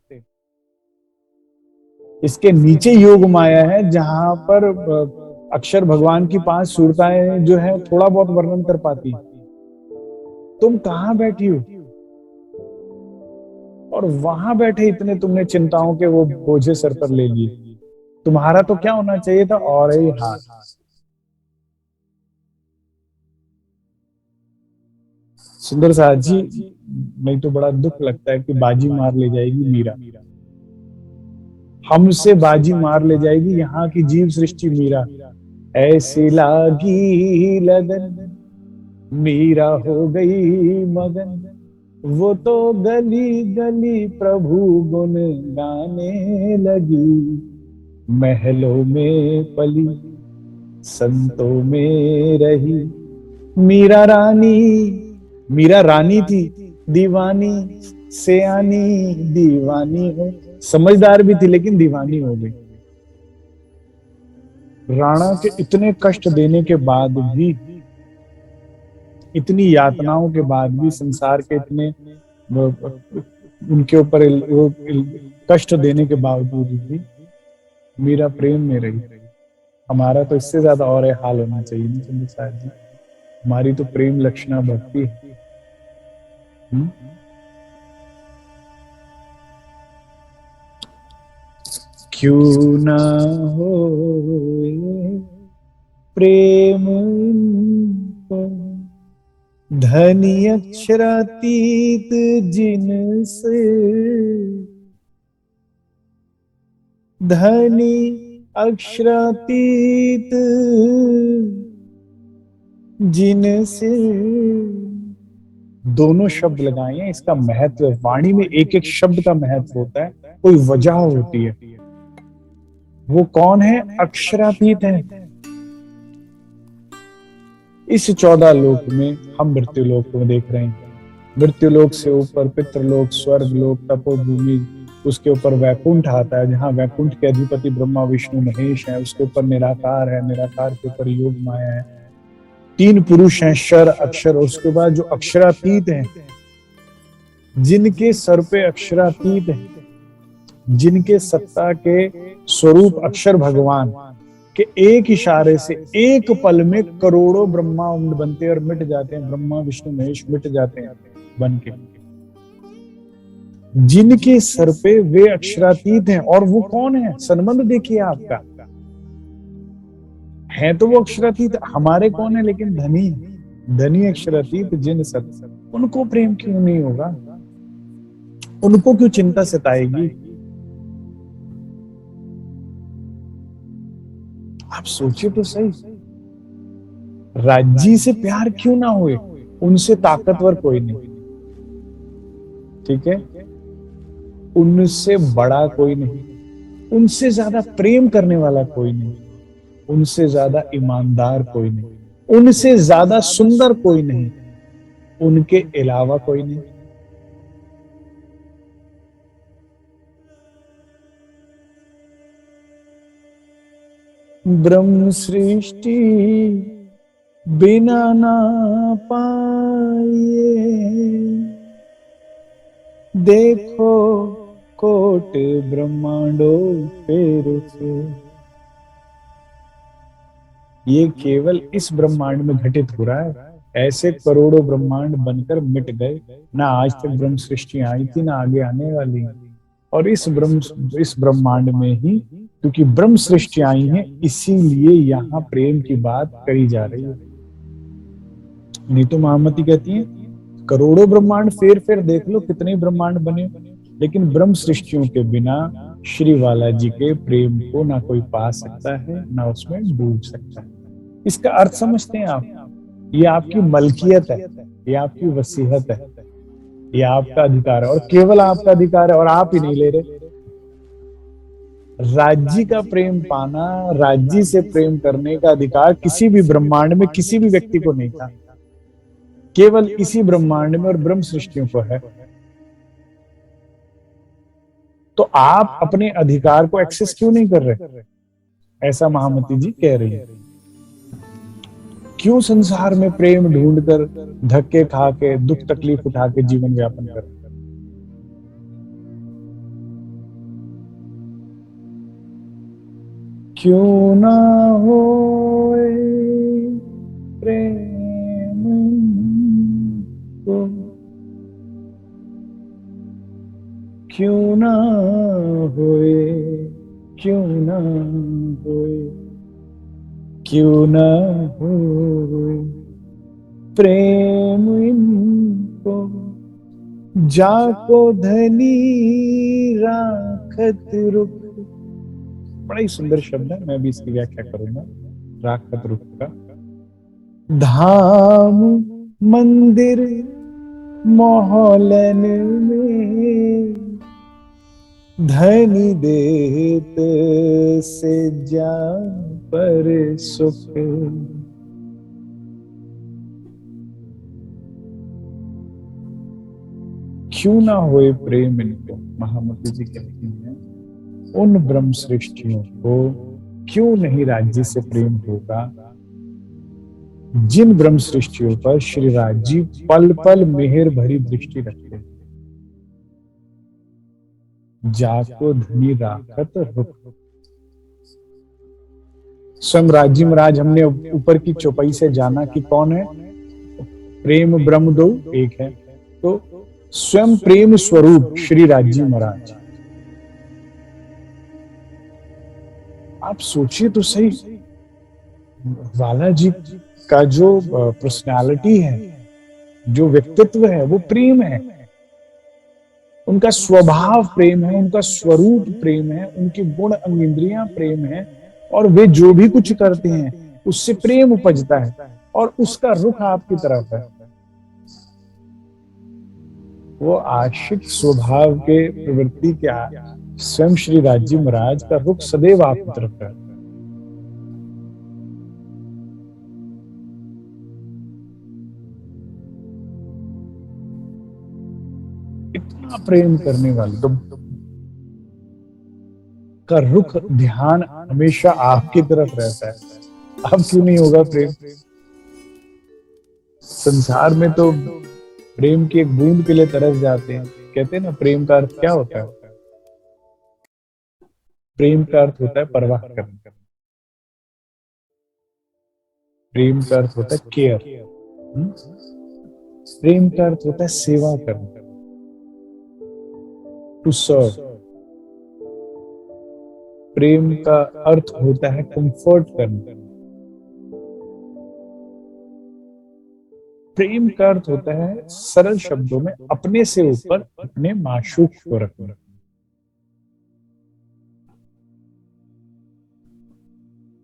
इसके नीचे योग माया है जहां पर अक्षर भगवान की 5 सूरताएं जो है थोड़ा बहुत वर्णन कर पाती। तुम कहां बैठी हो, और वहां बैठे इतने तुमने चिंताओं के वो बोझे सर पर ले लिए। तुम्हारा तो क्या होना चाहिए था, और ही हाथ। सुंदर साथ जी, नहीं तो बड़ा दुख लगता है कि बाजी मार ले जाएगी मीरा। हमसे बाजी मार ले जाएगी यहाँ की जीव सृष्टि मीरा। ऐसी लागी लगन मीरा हो गई मगन, वो तो गली गली प्रभु गुण गाने लगी। महलों में पली संतों में रही मीरा रानी। मीरा रानी थी, दीवानी सयानी दीवानी हो, समझदार भी थी लेकिन दीवानी हो गई। राणा के इतने कष्ट देने के बाद भी, इतनी यातनाओं के बाद भी, संसार के इतने उनके ऊपर कष्ट देने के बावजूद भी मीरा प्रेम में रही। हमारा तो इससे ज्यादा और हाल होना चाहिए ना चंद्र साहब जी। हमारी तो प्रेम लक्षणा भक्ति है। क्यों ना हो प्रेम को धनी अक्षरातीत जिनसे, धनी अक्षरातीत जिनसे। दोनों शब्द लगाए हैं, इसका महत्व, वाणी में एक एक शब्द का महत्व होता है, कोई वजह होती है। वो कौन है? अक्षरातीत है। इस 14 लोक में हम मृत्यु लोक को देख रहे हैं। मृत्यु लोक से ऊपर पितृलोक, स्वर्ग लोक, तपोभूमि, उसके ऊपर वैकुंठ आता है, जहाँ वैकुंठ के अधिपति ब्रह्मा विष्णु महेश है। उसके ऊपर निराकार है, निराकार के ऊपर योग माया है। 3 पुरुष हैं, शर अक्षर। उसके बाद जो अक्षरातीत हैं, जिनके सर पे अक्षरातीत है, जिनके सत्ता के स्वरूप अक्षर भगवान के एक इशारे से एक पल में करोड़ों ब्रह्मांड बनते हैं और मिट जाते हैं। ब्रह्मा विष्णु महेश मिट जाते हैं बन के। जिनके सर पे वे अक्षरातीत हैं। और वो कौन है? संबंध देखिए आपका, है तो वो अक्षरातीत, हमारे कौन है? लेकिन धनी, धनी अक्षरातीत जिन सत, उनको प्रेम क्यों नहीं होगा? उनको क्यों चिंता सताएगी? आप सोचिए तो सही। राज्य से प्यार क्यों ना हुए? उनसे ताकतवर कोई नहीं, ठीक है, उनसे बड़ा कोई नहीं, उनसे ज्यादा प्रेम करने वाला कोई नहीं, उनसे ज्यादा ईमानदार कोई नहीं, उनसे ज्यादा सुंदर कोई नहीं, उनके अलावा कोई नहीं। ब्रह्म सृष्टि बिना ना पाए, देखो कोट ब्रह्मांडों फेर से। ये केवल इस ब्रह्मांड में घटित हो रहा है। ऐसे करोड़ों ब्रह्मांड बनकर मिट गए, ना आज तक ब्रह्म सृष्टि आई थी, ना आगे आने वाली। और इस ब्रह्मांड में ही, क्योंकि ब्रह्म सृष्टि आई है, इसीलिए यहाँ प्रेम की बात करी जा रही है। नहीं तो महामती कहती है करोड़ों ब्रह्मांड फेर फेर देख लो, कितने ब्रह्मांड बने, लेकिन ब्रह्म सृष्टियों के बिना श्री बालाजी के प्रेम को ना कोई पा सकता है, ना उसमें डूब सकता है। इसका अर्थ समझते हैं आप? ये आपकी मलकियत है, ये आपकी वसीयत है, ये आपका अधिकार है, और केवल आपका अधिकार है, और आप ही नहीं ले रहे। राज्य का प्रेम पाना, राज्य से प्रेम करने का अधिकार किसी भी ब्रह्मांड में किसी भी व्यक्ति को नहीं था, केवल इसी ब्रह्मांड में और ब्रह्म सृष्टियों को है। तो आप अपने अधिकार को एक्सेस क्यों नहीं कर रहे? ऐसा महामती जी कह रही है। क्यों संसार में प्रेम ढूंढकर धक्के खा के, दुख तकलीफ उठा के जीवन व्यापन कर? क्यों ना हो प्रेम को, क्यों ना होए, क्यों ना होए, क्यों ना होए प्रेम इनको, जाको धनी राखत रुख बड़ा ही सुंदर शब्द है, मैं भी इसकी व्याख्या करूंगा। राखत रुख का, धाम मंदिर मोहलन में, धनी देत से जा पर सुख। क्यों ना होए प्रेम इनको, महामती जी कहती हैं, उन ब्रह्म सृष्टियों को क्यों नहीं राज्य से प्रेम होगा, जिन ब्रह्म सृष्टियों पर श्री राजी पल पल मेहर भरी दृष्टि रखते हैं। जाको धनी राखत रुख। स्वयं राजी महाराज हमने ऊपर की चौपाई से जाना कि कौन है, प्रेम ब्रह्म दो एक है, तो स्वयं प्रेम स्वरूप श्री राजी महाराज। आप सोचिए तो सही, बालाजी का जो पर्सनालिटी है, जो व्यक्तित्व है, वो प्रेम है। उनका स्वभाव प्रेम है, उनका स्वरूप प्रेम है, उनके गुण अंग इंद्रियां प्रेम है, और वे जो भी कुछ करते हैं उससे प्रेम उपजता है, और उसका रुख आपकी तरफ है। वो आशिक स्वभाव के प्रवृत्ति क्या, स्वयं श्री राजी महाराज का रुख सदैव आपकी तरफ है। इतना प्रेम करने वाले तो का रुख ध्यान हमेशा आपकी तरफ रहता है। अब क्यों नहीं होगा प्रेम? संसार में तो प्रेम की एक बूंद के लिए तरस जाते हैं। कहते हैं ना, प्रेम का अर्थ क्या होता है? प्रेम का अर्थ होता है परवाह करना। प्रेम का अर्थ होता है केयर। प्रेम का अर्थ होता है सेवा करना, टू सर्व। प्रेम का अर्थ होता है कंफर्ट करना। प्रेम का अर्थ होता है सरल शब्दों में अपने से ऊपर अपने माशूक को रखना।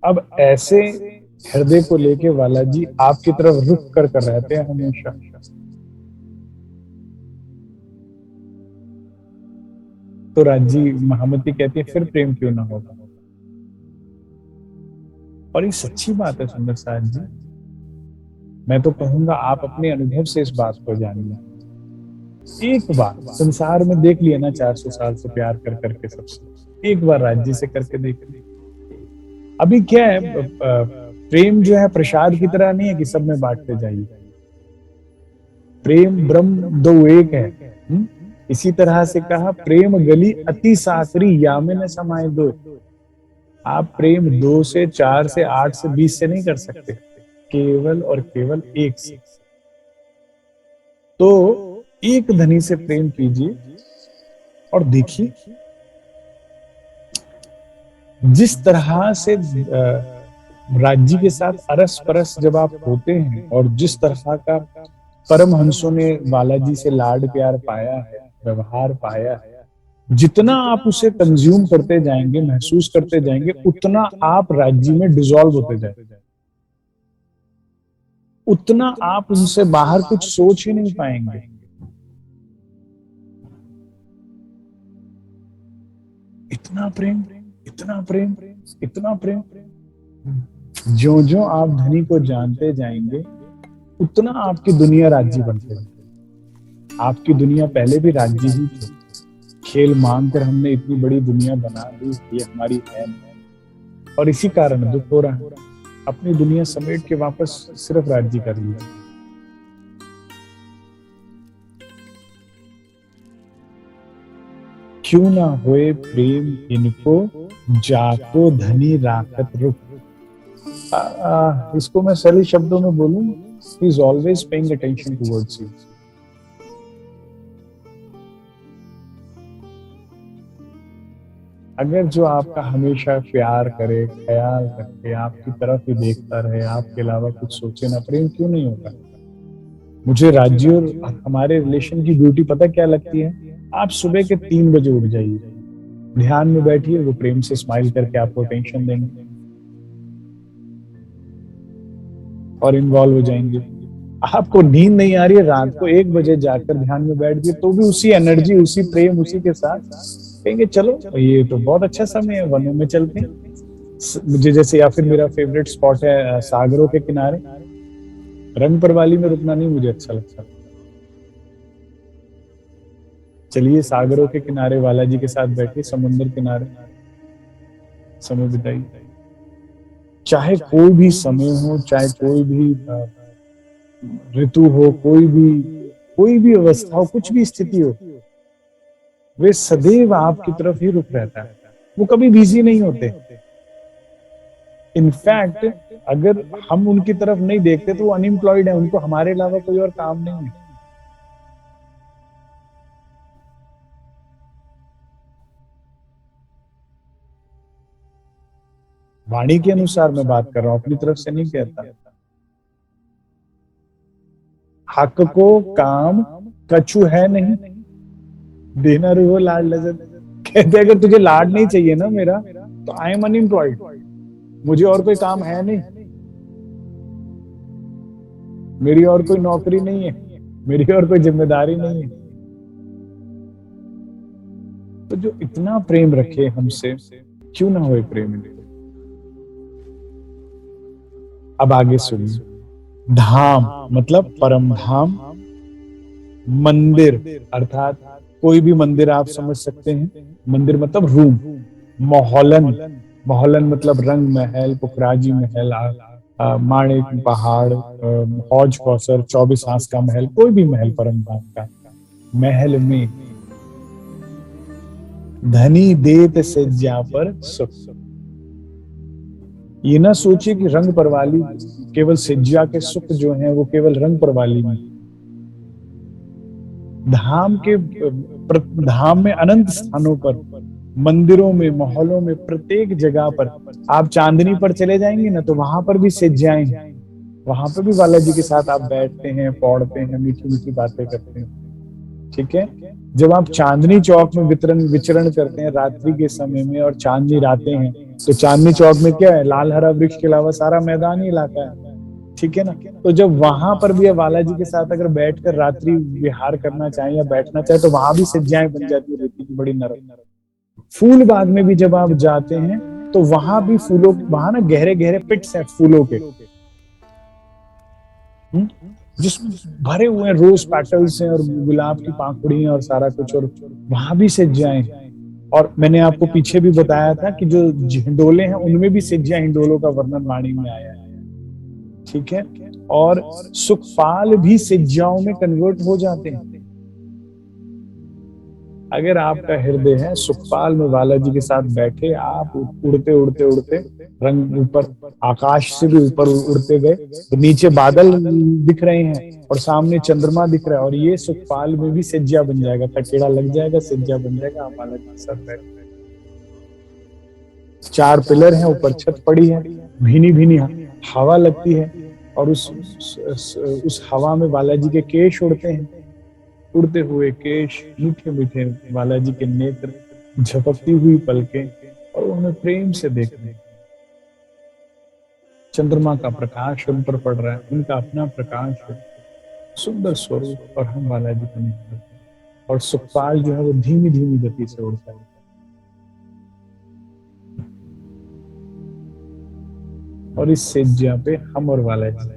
अब ऐसे हृदय को लेके वाला जी आपकी तरफ रुख कर रहते हैं हमेशा। तो राजी महामती कहती है, फिर प्रेम क्यों ना होगा? और ये सच्ची बात है सुंदर साथ जी। मैं तो कहूंगा आप अपने अनुभव से इस बात को जानिए। एक बार संसार में देख लिया ना, 400 साल से प्यार कर करके सबसे, एक बार राज्य से करके देख लिया। अभी क्या है, प्रेम जो है प्रसाद की तरह नहीं है कि सब में बांटते जाइए। प्रेम ब्रह्म दो एक है। इसी तरह से कहा, प्रेम गली अति साकरी यामे न समाये दो। आप प्रेम 2 से 4 से 8 से 20 से नहीं कर सकते, केवल और केवल एक से। तो एक धनी से प्रेम कीजिए और देखिए जिस तरह से राज्य के साथ अरस परस जब आप होते हैं, और जिस तरह का परमहंसों ने बालाजी से लाड प्यार पाया है, व्यवहार पाया है, जितना आप उसे कंज्यूम करते जाएंगे, महसूस करते जाएंगे, उतना आप राज्य में डिसॉल्व होते जाएंगे, उतना आप उनसे बाहर कुछ सोच ही नहीं पाएंगे। इतना प्रेम, इतना प्रेम, इतना प्रेम। जो जो आप धनी को जानते जाएंगे, उतना आपकी दुनिया राज्य बनते जाएगी। आपकी दुनिया पहले भी राज्य ही थी। खेल मानकर हमने इतनी बड़ी दुनिया बना ली, ये हमारी है, और इसी कारण दुख हो रहा है। अपनी दुनिया समेट के वापस सिर्फ राज्य कर लिया। क्यों ना होए प्रेम इनको, जाको धनी राखत रुख। इसको मैं सरल शब्दों में बोलूं, he is always paying attention towards you. अगर जो आपका हमेशा प्यार करे, ख्याल रखे, आपकी तरफ ही देखता रहे, आपके अलावा कुछ सोचे ना, प्रेम क्यों नहीं होगा? मुझे राज्य और हमारे रिलेशन की ब्यूटी पता क्या लगती है? आप सुबह के 3 बजे उठ जाइए, ध्यान में बैठिए, वो प्रेम से स्माइल करके आपको टेंशन देंगे और इन्वॉल्व हो जाएंगे। आपको नींद नहीं आ रही है, रात को 1 बजे जाकर ध्यान में बैठ गए तो भी उसी एनर्जी, उसी प्रेम, उसी के साथ कहेंगे चलो ये तो बहुत अच्छा समय है, वनों में चलते हैं। मुझे जैसे, या फिर मेरा फेवरेट स्पॉट है सागरों के किनारे, रंग परवाली में रुकना नहीं मुझे अच्छा लगता। चलिए सागरों के किनारे बालाजी के साथ बैठिए, समुद्र किनारे समय बिताइए। चाहे कोई भी समय हो, चाहे कोई भी ऋतु हो, कोई भी अवस्था हो, कुछ भी स्थिति हो, वे सदैव आपकी तरफ ही रुक रहता है। वो कभी बिजी नहीं होते। इनफैक्ट अगर हम उनकी तरफ नहीं देखते तो वो अनएम्प्लॉयड है, उनको हमारे अलावा कोई और काम नहीं है। वाणी के अनुसार मैं बात कर रहा हूं, अपनी तरफ से नहीं कहता। हक को काम कछु है नहीं, देना रो लाड लजत। कहते अगर तुझे लाड नहीं चाहिए ना मेरा, तो आई एम अनएम्प्लॉयड, मुझे और कोई काम है नहीं, मेरी और कोई नौकरी नहीं है, मेरी और कोई जिम्मेदारी नहीं है। तो जो इतना प्रेम रखे हमसे, क्यों ना हो प्रेम इनको। अब आगे सुनिए। धाम मतलब परम धाम, मंदिर अर्थात कोई भी मंदिर आप समझ सकते हैं। मंदिर मतलब रूम। मोहलन, मोहलन मतलब रंग महल, पुखराजी महल, माणिक पहाड़, हौज कौसर, 24 हांस का महल, कोई भी महल परम धाम का। महल में धनी देत सज्जा पर सुख। ये ना सोचिए कि रंग परवाली केवल सज्जा के सुख जो हैं वो केवल रंग परवाली में। धाम के धाम में अनंत स्थानों पर, मंदिरों में, मोहल्लों में, प्रत्येक जगह पर आप चांदनी पर चले जाएंगे ना, तो वहां पर भी सज्जाएं हैं। वहां पर भी बालाजी के साथ आप बैठते हैं, पौड़ते हैं, मीठी मीठी बातें करते हैं। ठीक है। जब आप चांदनी चौक में विचरण करते हैं रात्रि के समय में और चांदनी रातें हैं, तो चांदनी चौक में क्या है, लाल हरा वृक्ष के अलावा सारा मैदानी इलाका है। ठीक है ना। तो जब वहां पर भी बालाजी के साथ अगर बैठकर रात्रि विहार करना चाहें या बैठना चाहे, तो वहां भी सज्जाएं बन जाती है रेती की, बड़ी नरम। फूल बाग में भी जब आप जाते हैं तो वहां भी फूलों, वहां ना गहरे गहरे पिट्स हैं फूलों के, जिसमें भरे हुए रोज पेटल्स हैं और गुलाब की पाखुड़ी और सारा कुछ, और वहां भी सज्जाएं। और मैंने आपको पीछे भी बताया था कि जो हिंडोले हैं उनमें भी सज्जा हिंडोलों का वर्णन वाणी में आया है। ठीक है। और सुखपाल भी सज्जाओं में कन्वर्ट हो जाते हैं। अगर आपका हृदय है सुखपाल में बालाजी के साथ बैठे, आप उड़ते उड़ते उड़ते रंग ऊपर, आकाश से भी ऊपर उड़ते गए, तो नीचे बादल दिख रहे हैं और सामने चंद्रमा दिख रहा है, और ये सुखपाल में भी सज्जा बन जाएगा, टकेड़ा लग जाएगा, सज्जा बन जाएगा, आप बालाजी के साथ बैठे। 4 पिलर हैं, ऊपर छत पड़ी है, भीनी भीनी हवा लगती है, और उस हवा में बालाजी के केश उड़ते हैं, उड़ते हुए केश, मीठे मीठे बालाजी के नेत्र, झपकती हुई पलकें, और उन्हें प्रेम से देख रहे हैं। चंद्रमा का प्रकाश उन पर पड़ रहा है, उनका अपना प्रकाश है, सुंदर स्वरूप, और हम बालाजी को नहीं करते। और सुखपाल जो है वो धीमी धीमी गति से उड़ता है। और इस सज्जा पे हम और बालाजी,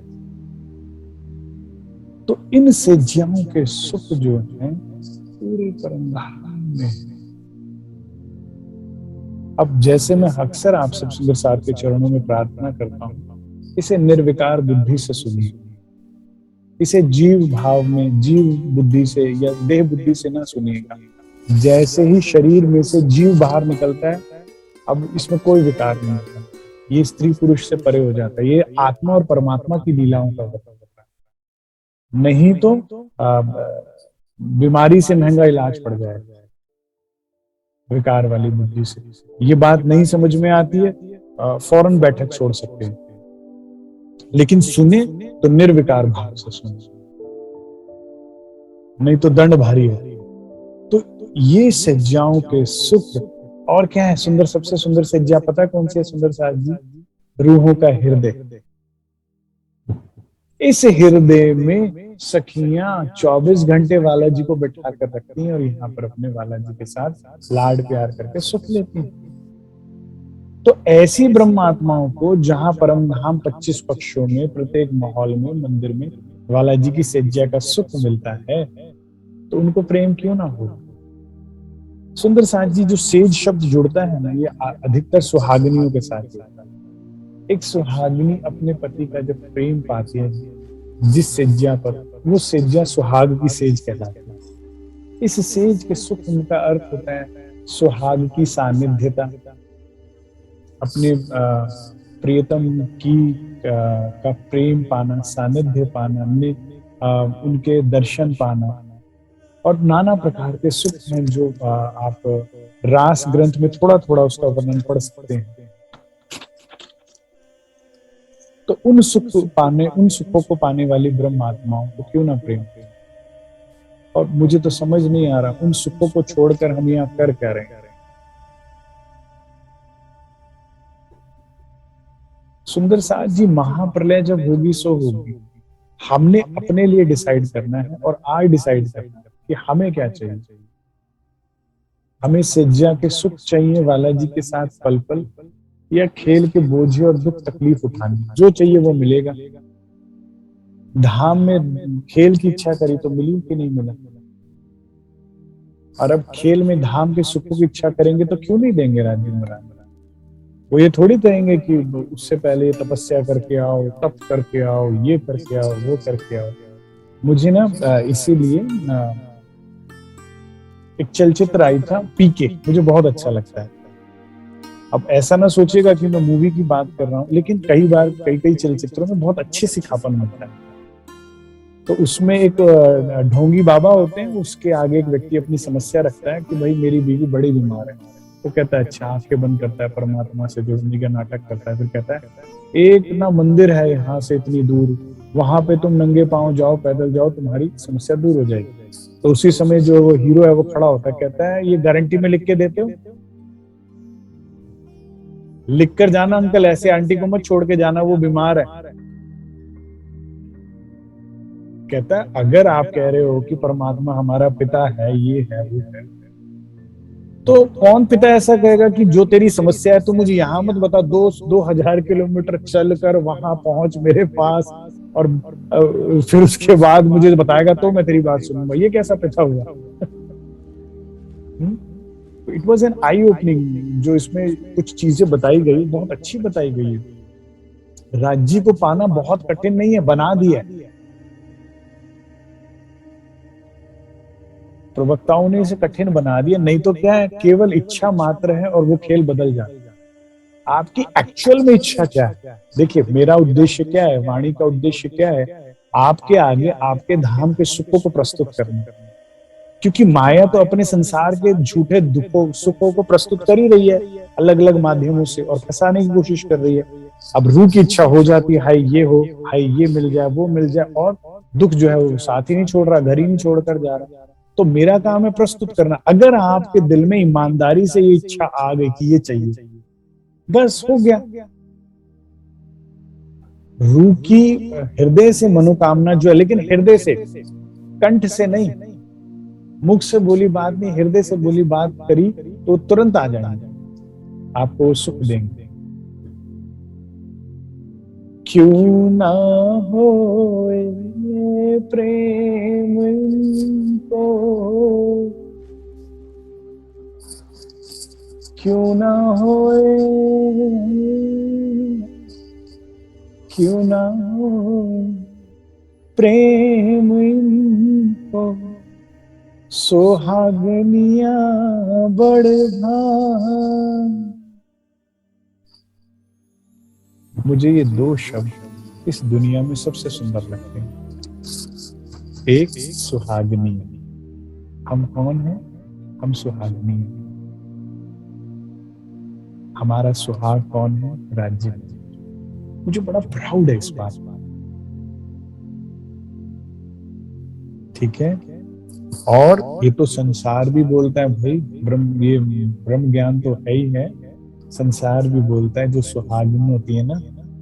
तो इन सज्जाओं के सुख जो हैं पूरे परमधाम में। अब जैसे मैं अक्सर आप सब सुंदर सार के चरणों में प्रार्थना करता हूं, इसे निर्विकार बुद्धि से सुनिए, इसे जीव भाव में, जीव बुद्धि से या देह बुद्धि से ना सुनिएगा। जैसे ही शरीर में से जीव बाहर निकलता है, अब इसमें कोई विकार नहीं होता, ये स्त्री पुरुष से परे हो जाता है, ये आत्मा और परमात्मा की लीलाओं का होता है। नहीं तो बीमारी से महंगा इलाज पड़ जाएगा विकार वाली बुद्धि से। ये बात नहीं समझ में आती है, फौरन बैठक छोड़ सकते हैं, लेकिन सुने तो निर्विकार भाव से सुने, नहीं तो दंड भारी है। तो ये सज्जाओं के सुख और क्या है सुंदर, सबसे सुंदर सज्जा पता है कौन सी है सुंदर साज जी? रूहों का हृदय। इस हृदय में सखियां 24 घंटे वाला जी को बैठा कर रखती हैं और यहाँ पर अपने वाला जी के साथ लाड प्यार करके सुख लेती हैं। तो ऐसी ब्रह्म आत्माओं को जहां परम धाम 25 पक्षों में, प्रत्येक माहौल में, मंदिर में वाला जी की सज्जा का सुख मिलता है, तो उनको प्रेम क्यों ना हो? सुंदर साज जी, जो सेज शब्द जुड़ता है ना, ये अधिकतर सुहागनियों के साथ जुड़ता है। एक सुहागनी अपने पति का जब प्रेम पाती है जिस सेज्या पर, वो सेज्या सुहाग की सेज कहलाती है। इस सेज के सुख का अर्थ होता है सुहाग की सानिध्यता, अपने प्रियतम की का प्रेम पाना, सानिध्य पाना, उनके दर्शन पाना, और नाना प्रकार के सुख हैं जो आप रास ग्रंथ में थोड़ा थोड़ा उसका वर्णन पढ़ सकते हैं। तो उन सुखों को पाने वाली ब्रह्म आत्माओं को क्यों ना प्रेम करें? और मुझे तो समझ नहीं आ रहा उन सुखों को छोड़कर हम यहाँ कर क्या रहे हैं। सुंदर साज जी, महाप्रलय जब होगी सो होगी। हमने अपने लिए डिसाइड करना है और आज डिसाइड करना है कि हमें क्या चाहिए। हमें सज्जा के सुख चाहिए वाला जी के साथ पल पल, या खेल के बोझे और दुख तकलीफ उठानी? जो चाहिए वो मिलेगा। धाम में खेल की इच्छा करी तो मिली कि नहीं मिला? और अब खेल में धाम के सुखों की इच्छा करेंगे तो क्यों नहीं देंगे राजीव महाराज? वो ये थोड़ी कहेंगे कि उससे पहले ये तपस्या करके आओ, तप करके आओ, ये करके आओ, वो करके आओ। मुझे ना इसीलिए एक चलचित्र आई था पीके, मुझे बहुत अच्छा लगता है। अब ऐसा ना सोचिएगा कि मैं मूवी की बात कर रहा हूँ, लेकिन कई बार कई चलचित्रों में बहुत अच्छे सिखापन मिलता है। तो उसमें एक ढोंगी बाबा होते हैं, उसके आगे एक व्यक्ति अपनी समस्या रखता है कि भाई मेरी बीवी बड़ी बीमार है। वो कहता है अच्छा, आंखें बंद करता है, परमात्मा से जुड़ने का नाटक करता है, फिर कहता है एक ना मंदिर है यहाँ से इतनी दूर, वहां पे तुम नंगे पांव जाओ, पैदल जाओ, तुम्हारी समस्या दूर हो जाएगी। तो उसी समय जो वो हीरो है वो खड़ा होता है, कहता है ये गारंटी में लिख के देते हो? लिख कर जाना अंकल, ऐसे आंटी को मत छोड़ के जाना, वो बीमार है। कहता है अगर आप कह रहे हो कि परमात्मा हमारा पिता है, ये है वो है, तो कौन पिता ऐसा कहेगा कि जो तेरी समस्या है तू मुझे यहाँ मत बता, 2000 किलोमीटर चल कर वहां पहुंच मेरे पास, और फिर उसके बाद मुझे बताएगा तो मैं तेरी बात सुनूंगा। ये कैसा पिता हुआ? It was an I opening. जो इसमें कुछ चीजें बताई गई बहुत अच्छी बताई गई है। राज्य को पाना बहुत कठिन नहीं है, बना दिया। प्रवक्ताओं ने इसे कठिन बना दिया, नहीं तो क्या है, केवल इच्छा मात्र है और वो खेल बदल जाता है। आपकी एक्चुअल में इच्छा क्या है? देखिए मेरा उद्देश्य क्या है, वाणी का उद्देश्य क्या है? आपके आगे आपके धाम के सुखों को प्रस्तुत करना। क्योंकि माया तो अपने संसार के झूठे दुखों सुखों को प्रस्तुत कर ही रही है अलग अलग माध्यमों से, और फंसाने की कोशिश कर रही है। अब रूह की इच्छा हो जाती है, हाय ये हो, हाय ये मिल जाए, वो मिल जाए, और दुख जो है वो साथ ही नहीं छोड़ रहा, घर ही नहीं छोड़कर जा रहा। तो मेरा काम है प्रस्तुत करना। अगर आपके दिल में ईमानदारी से ये इच्छा आ गई कि ये चाहिए, बस हो गया। रूह की हृदय से मनोकामना जो है, लेकिन हृदय से, कंठ से नहीं, मुख से बोली बात नहीं, हृदय से बोली बात करी तो तुरंत आ जाएंगे, आपको सुख देंगे। क्यों ना हो प्रेम को, क्यों ना हो, क्यों ना हो प्रेम इनको, सोहागनिया बड़ भाग। मुझे ये दो शब्द इस दुनिया में सबसे सुंदर लगते हैं। एक सुहागनी, हम कौन हैं? हम सुहागनी हैं। हमारा सुहाग कौन है? राज्य में। मुझे बड़ा प्राउड है इस बात पर। ठीक है, और ये तो संसार भी बोलता है भाई, ब्रह्म, ये ब्रह्म ज्ञान तो है ही है, संसार भी बोलता है जो सुहागिन होती है ना,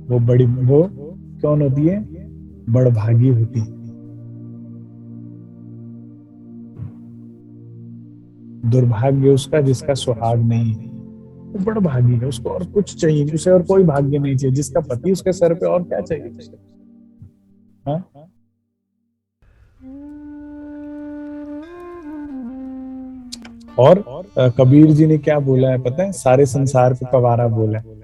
वो कौन होती है? बड़भागी होती है। दुर्भाग्य उसका जिसका सुहाग नहीं है, वो बड़भागी है, उसको और कुछ चाहिए नहीं, उसे और कोई भाग्य नहीं चाहिए, जिसका पति उसके सर पे, और क्या चाहिए उसे? हाँ? और कबीर जी ने क्या बोला है पता है? सारे संसार को कवारा बोला है।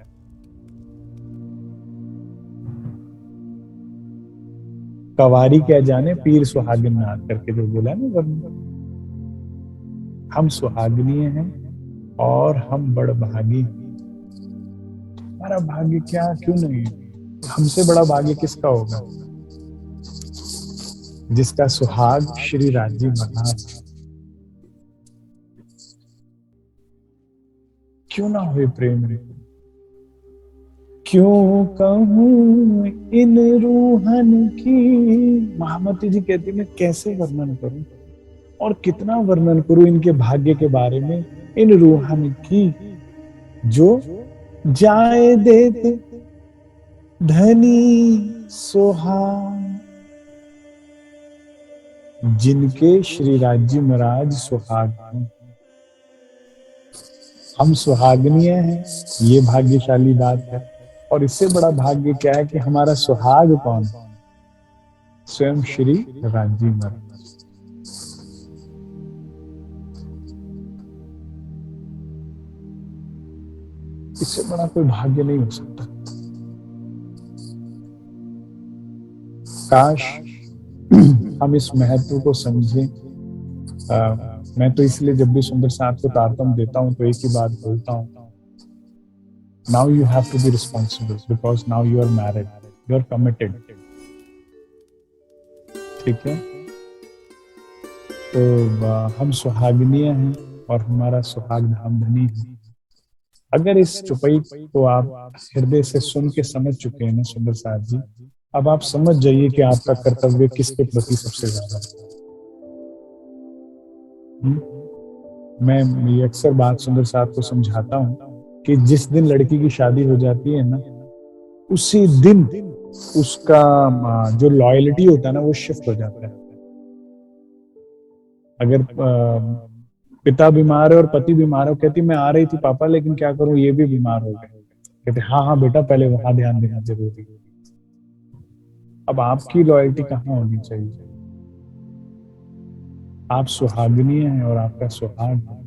कवारी क्या जाने पीर सुहागिन नाथ करके जो बोला है ना वरना। हम सुहागिनीय हैं और हम बड़भागी। हमारा भाग्य क्या क्यों नहीं है? हमसे बड़ा भाग्य किसका होगा? जिसका सुहाग श्री राजी महाराज। क्यों ना हुए प्रेम रे? क्यों कहूं इन रूहन की, महामती जी कहती मैं कैसे वर्णन करूं और कितना वर्णन करूं इनके भाग्य के बारे में, इन रूहन की जो जाए देत धनी सुहाग, जिनके श्री राज्य महाराज सुहाग हैं। हम सुहागनीय हैं, ये भाग्यशाली बात है। और इससे बड़ा भाग्य क्या है कि हमारा सुहाग कौन है? स्वयं श्री राज्य महाराज। इससे बड़ा कोई भाग्य नहीं हो सकता। काश हम इस महत्व को समझें। मैं तो इसलिए जब भी सुंदर साथ को तारतम देता हूं तो एक ही बात बोलता हूं, now you have to be responsible because now you are married, you are committed. ठीक है? तो हम सुहागिनीय हैं और हमारा सुहाग धाम धनी है। अगर इस चौपाई को आप हृदय से सुन के समझ चुके हैं ना सुंदर साथ जी, अब आप समझ जाइए कि आपका कर्तव्य किसके प्रति सबसे ज्यादा है। मैं ये अक्सर बात सुंदर साहब को समझाता हूँ कि जिस दिन लड़की की शादी हो जाती है ना, उसी दिन उसका जो लॉयल्टी होता है ना वो शिफ्ट हो जाता है। अगर पिता बीमार है और पति बीमार है, कहती मैं आ रही थी पापा लेकिन क्या करूं ये भी बीमार हो गए, कहते हाँ हाँ बेटा पहले वहां ध्यान देना जरूरी है। अब आपकी लॉयल्टी कहाँ होनी चाहिए? आप सुहागिनी हैं और आपका सुहाग है।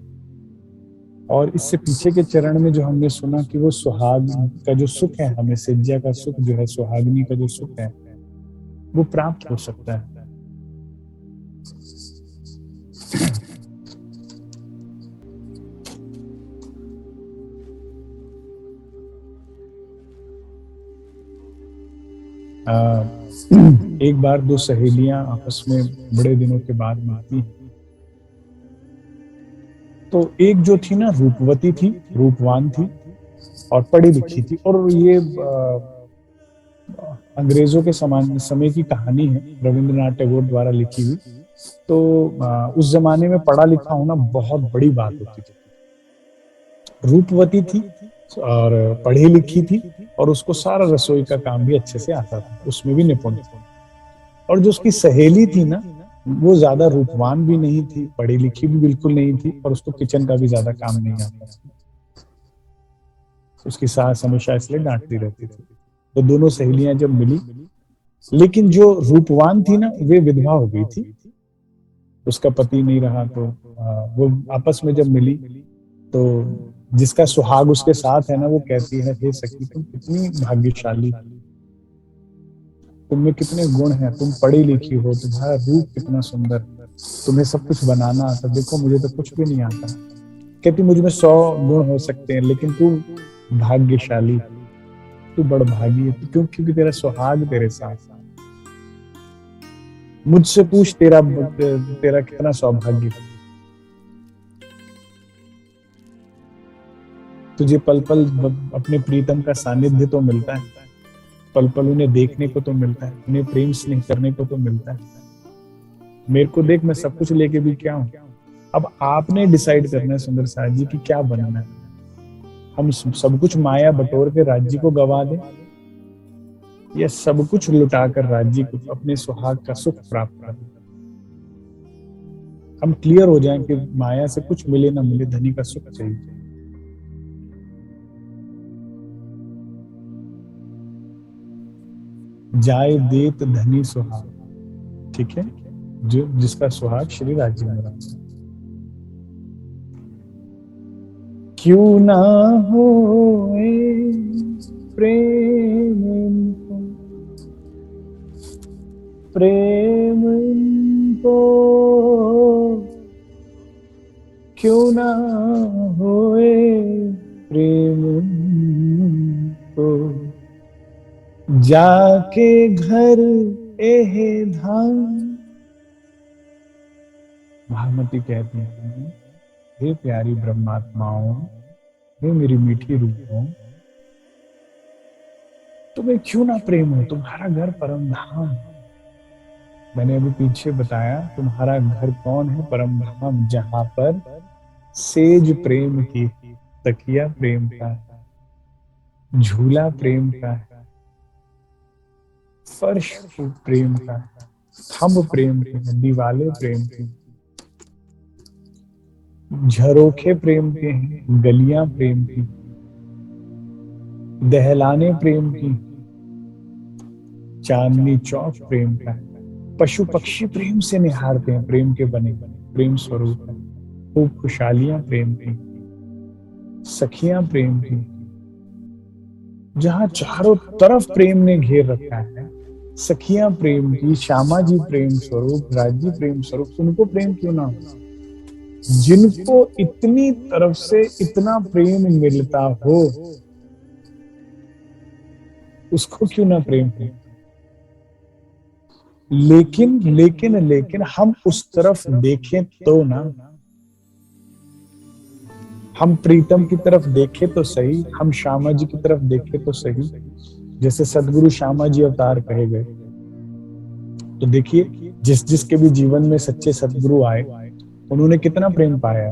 और इससे पीछे के चरण में जो हमने सुना कि वो सुहाग का जो सुख है, हमें सिज्जा का सुख जो है, सुहागिनी का जो सुख है वो प्राप्त हो सकता है। एक बार दो सहेलियां आपस में बड़े दिनों के बाद मिलती हैं। तो एक जो थी ना रूपवती थी, रूपवान थी और पढ़ी लिखी थी, और ये अंग्रेजों के समय की कहानी है, रविंद्रनाथ टैगोर द्वारा लिखी हुई। तो उस जमाने में पढ़ा लिखा होना बहुत बड़ी बात होती थी। रूपवती थी और पढ़ी लिखी थी और उसको सारा रसोई का काम भी अच्छे से आता था, उसमें भी निपुण थी। और जो उसकी सहेली थी ना, वो ज्यादा रूपवान भी नहीं थी, पढ़ी लिखी भी बिल्कुल नहीं थी और उसको किचन का भी ज्यादा काम नहीं आता था। उसकी सास हमेशा इसलिए डांटती रहती थी। तो दोनों सहेलियां जब मिली, लेकिन जो रूपवान थी ना वो विधवा हो गई थी, उसका पति नहीं रहा। तो वो आपस में जब मिली तो जिसका सुहाग उसके साथ है ना, वो कहती है हे सखी तुम कितनी भाग्यशाली, तुम में कितने गुण हैं, तुम पढ़ी लिखी हो, तुम्हारा रूप कितना सुंदर, तुम्हें सब कुछ बनाना आता, देखो मुझे तो कुछ भी नहीं आता। कहती मुझ में 100 गुण हो सकते हैं लेकिन तू भाग्यशाली, तू बड़भागी है। क्यों? क्योंकि तेरा सुहाग तेरे साथ। मुझसे पूछ तेरा कितना सौभाग्य। तुझे पल पल अपने प्रीतम का सानिध्य तो मिलता है, पल पल उन्हें देखने को तो मिलता है, उन्हें प्रेम स्नेह करने को तो मिलता है। मेरे को देख, मैं सब कुछ लेके भी क्या हूं। अब आपने डिसाइड करना है सुंदर साथ जी कि क्या बनना है। हम सब कुछ माया बटोर के राज्य को गवा दें, या सब कुछ लुटाकर राज्य को अपने सुहाग का सुख प्राप्त करें। हम क्लियर हो जाएं कि माया से कुछ मिले ना मिले, धनी का सुख चाहिए। जाए देत धनी सुहाग, ठीक है, जो जिसका सुहाग श्री राज्य में रहा। क्यों ना होए प्रेम इनको, प्रेम इनको, क्यों ना होए प्रेम इनको, जाके घर एह धाम। भागवती कहती हैं, हे प्यारी ब्रह्मात्माओं, हे मेरी मीठी रूपों, तुम्हें क्यों ना प्रेम हो। तुम्हारा घर परम धाम। मैंने अभी पीछे बताया तुम्हारा घर कौन है, परम धाम, जहां पर सेज प्रेम की, तकिया प्रेम का है, झूला प्रेम का है, फर्श प्रेम का है, थंब प्रेम के हैं, दीवाले प्रेम की, झरोखे प्रेम के हैं, गलियां प्रेम की, दहलाने प्रेम की, चांदनी चौक प्रेम का है, पशु पक्षी प्रेम से निहारते हैं, प्रेम के बने प्रेम स्वरूप है, खूब खुशहालियां प्रेम की, सखियां प्रेम की, जहां चारों तरफ प्रेम ने घेर रखा है, सखियां प्रेम की, श्यामा जी प्रेम स्वरूप, राज्य प्रेम स्वरूप, उनको प्रेम क्यों ना हो। जिनको इतनी तरफ से इतना प्रेम मिलता हो, उसको क्यों ना प्रेम हो। लेकिन लेकिन लेकिन हम उस तरफ देखें तो ना, हम प्रीतम की तरफ देखें तो सही, हम श्यामा जी की तरफ देखें तो सही। जैसे सदगुरु श्यामा जी अवतार कहे गए, तो देखिए जिस जिसके भी जीवन में सच्चे सदगुरु आए, उन्होंने कितना प्रेम पाया।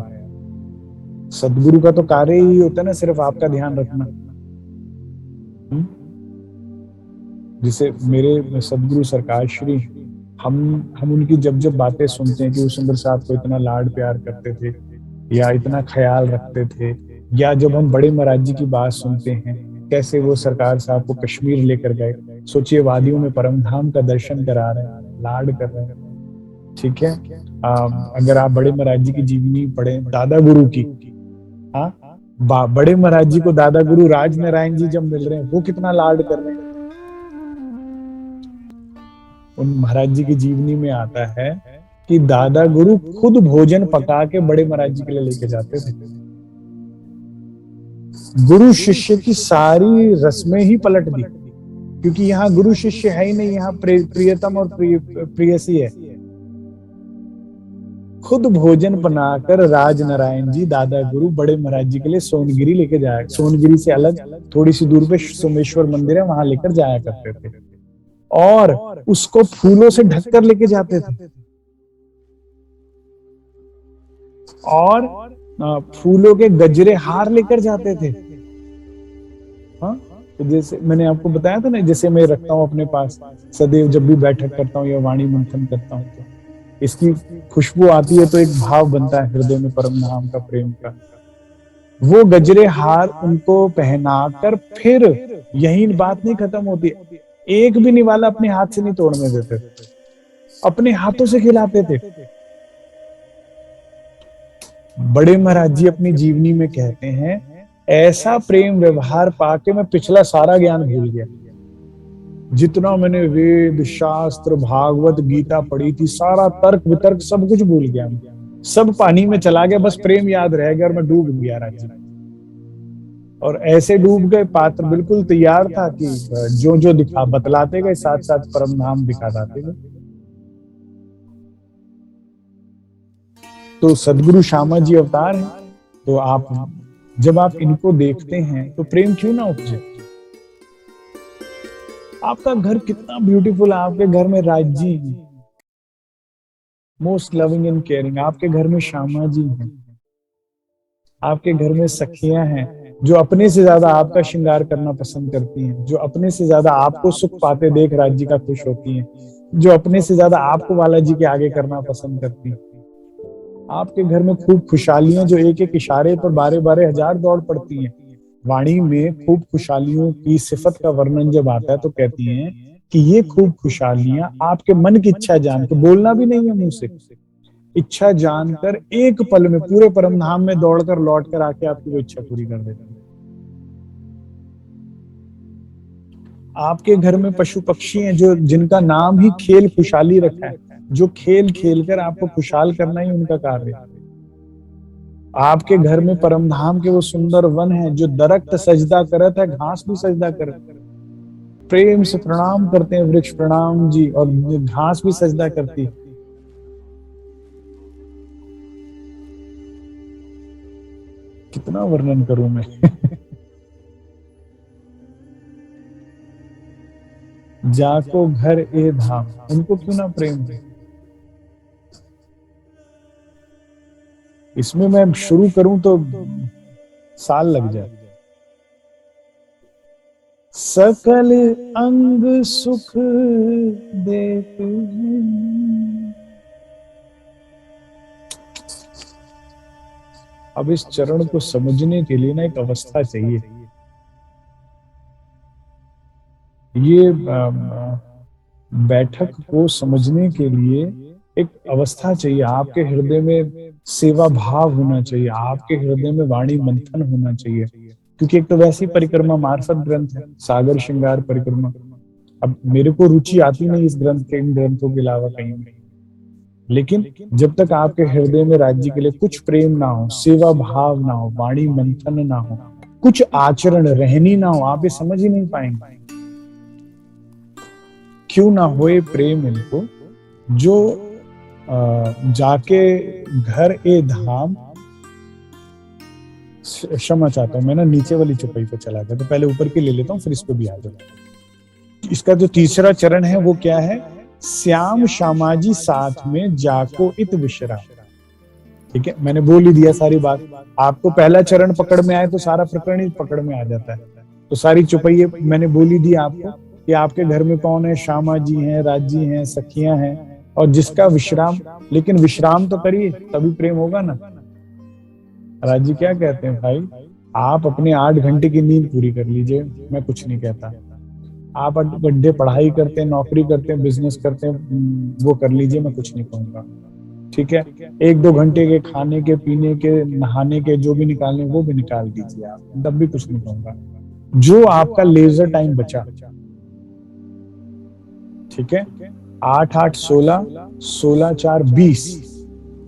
सदगुरु का तो कार्य ही होता है ना, सिर्फ आपका ध्यान रखना। जैसे मेरे सदगुरु सरकार श्री, हम उनकी जब जब बातें सुनते हैं कि वो सुंदर साहब को इतना लाड प्यार करते थे या इतना ख्याल रखते थे, या जब हम बड़े महाराज जी की बात सुनते हैं कैसे वो सरकार साहब को कश्मीर लेकर गए, सोचिए वादियों में परम धाम का दर्शन करा रहे हैं, लाड कर रहे हैं, ठीक है। अगर आप बड़े महाराज जी की जीवनी पढ़े, दादा गुरु की, हाँ, बड़े महाराज जी को दादा गुरु राज नारायण जी जब मिल रहे हैं, वो कितना लाड कर रहे हैं। उन महाराज जी की जीवनी में आता है कि दादा गुरु खुद भोजन पका के बड़े महाराज जी के लिए लेके जाते थे। गुरु शिष्य की सारी रस्में ही पलट दी, क्योंकि यहाँ गुरु शिष्य है ही नहीं, यहाँ प्रियतम और प्रियसी है। खुद भोजन बनाकर राज नारायण जी दादा गुरु बड़े महाराज जी के लिए सोनगिरी लेके जाया, सोनगिरी से अलग थोड़ी सी दूर पे सोमेश्वर मंदिर है, वहां लेकर जाया करते थे, और उसको फूलों से ढककर लेके जाते थे, और फूलों के गजरे हार लेकर जाते थे। हाँ, तो जैसे मैंने आपको बताया था ना, जैसे मैं रखता हूँ अपने पास सदैव, जब भी बैठक करता हूँ या वाणी मंथन करता हूँ, तो इसकी खुशबू आती है तो एक भाव बनता है हृदय में परम धाम का, प्रेम का। वो गजरे हार उनको पहनाकर, फिर यही बात नहीं खत्म होती, एक भी निवाला अपने हाथ से नहीं तोड़ने देते, अपने हाथों से खिलाते थे। बड़े महाराज जी अपनी जीवनी में कहते हैं, ऐसा प्रेम व्यवहार पाके मैं पिछला सारा ज्ञान भूल गया, जितना मैंने वेद शास्त्र भागवत गीता पढ़ी थी, सारा तर्क वितर्क सब कुछ भूल गया, सब पानी में चला गया, बस प्रेम याद रह गया और मैं डूब गया राज्य। और ऐसे डूब गए, पात्र बिल्कुल तैयार था कि जो जो दिखा बतलाते गए, साथ साथ परम धाम दिखाते गए। तो सदगुरु श्यामा जी अवतार है, तो आप जब आप इनको देखते हैं तो प्रेम क्यों ना उपजे। आपका घर कितना ब्यूटीफुल है, आपके घर में राज जी हैं, मोस्ट लविंग एंड केयरिंग। आपके घर में श्यामा जी हैं, आपके घर में सखियां हैं जो अपने से ज्यादा आपका श्रृंगार करना पसंद करती हैं, जो अपने से ज्यादा आपको सुख पाते देख राज्य का खुश होती हैं, जो अपने से ज्यादा आपको बालाजी के आगे करना पसंद करती हैं। आपके घर में खूब खुशहालियां जो एक एक इशारे पर बारे बारे हजार दौड़ पड़ती हैं। वाणी में खूब खुशहालियों की सिफत का वर्णन जब आता है तो कहती हैं कि ये खूब खुशहालियां आपके मन की इच्छा जान के, बोलना भी नहीं है मुंह से, इच्छा जानकर एक पल में पूरे परम धाम में दौड़कर लौट कर आके आपकी वो इच्छा पूरी कर देती है। आपके घर में पशु पक्षी हैं जो जिनका नाम ही खेल खुशहाली रखा है, जो खेल खेल कर आपको खुशहाल करना ही उनका कार्य है। आपके घर में परम धाम के वो सुंदर वन है जो दरख्त सजदा करत है, घास भी सजदा करत है। प्रेम से प्रणाम करते हैं वृक्ष, प्रणाम जी, और घास भी सजदा करती है। कितना वर्णन करूं मैं। जाको घर ए धाम, उनको क्यों ना प्रेम दे। इसमें मैं शुरू करूं तो साल लग जाए। सकल अंग सुख देते हैं। अब इस चरण को समझने के लिए ना एक अवस्था चाहिए। ये बैठक को समझने के लिए एक अवस्था चाहिए। आपके हृदय में सेवा भाव होना चाहिए, आपके हृदय में वाणी मंथन होना चाहिए, क्योंकि एक तो वैसी परिक्रमा मार्फत ग्रंथ है, सागर श्रृंगार परिक्रमा। अब मेरे को रुचि आती नहीं इस ग्रंथ के, इन ग्रंथों के अलावा कहीं नहीं, लेकिन जब तक आपके हृदय में राज्य के लिए कुछ प्रेम ना हो, सेवा भाव ना हो, वाणी मंथन ना हो, कुछ आचरण रहनी ना हो, आप ये समझ ही नहीं पाएंगे। क्यों ना होए प्रेम इनको जो जाके घर ए धाम। क्षमा चाहता हूं, मैं ना नीचे वाली चौपाई पर चला गया, तो पहले ऊपर की ले लेता हूँ, फिर इस पे भी आ जाता। इसका जो तीसरा चरण है वो क्या है? श्याम श्यामाजी साथ में जाको इत विश्राम। ठीक है, मैंने बोल ही दिया सारी बात। आपको पहला चरण पकड़ में आए तो सारा प्रकरण ही पकड़ में आ जाता है। तो सारी चौपाई मैंने बोल ही दी आपको कि आपके घर में कौन है, श्यामा जी हैं, राजी हैं, सखियां हैं, और जिसका विश्राम। लेकिन विश्राम तो करिए, तभी प्रेम होगा ना। राजी क्या कहते हैं, भाई आप अपने 8 घंटे की नींद पूरी कर लीजिए, मैं कुछ नहीं कहता। आप 8 घंटे पढ़ाई करते हैं, नौकरी करते हैं, बिजनेस करते हैं, वो कर लीजिए, मैं कुछ नहीं कहूंगा। ठीक है, 1-2 घंटे के खाने के, पीने के, नहाने के जो भी निकालने वो भी निकाल दीजिए आप, तब भी कुछ नहीं कहूंगा। जो आपका लेजर टाइम बचा, ठीक है, 8-8 16, 16-4 20,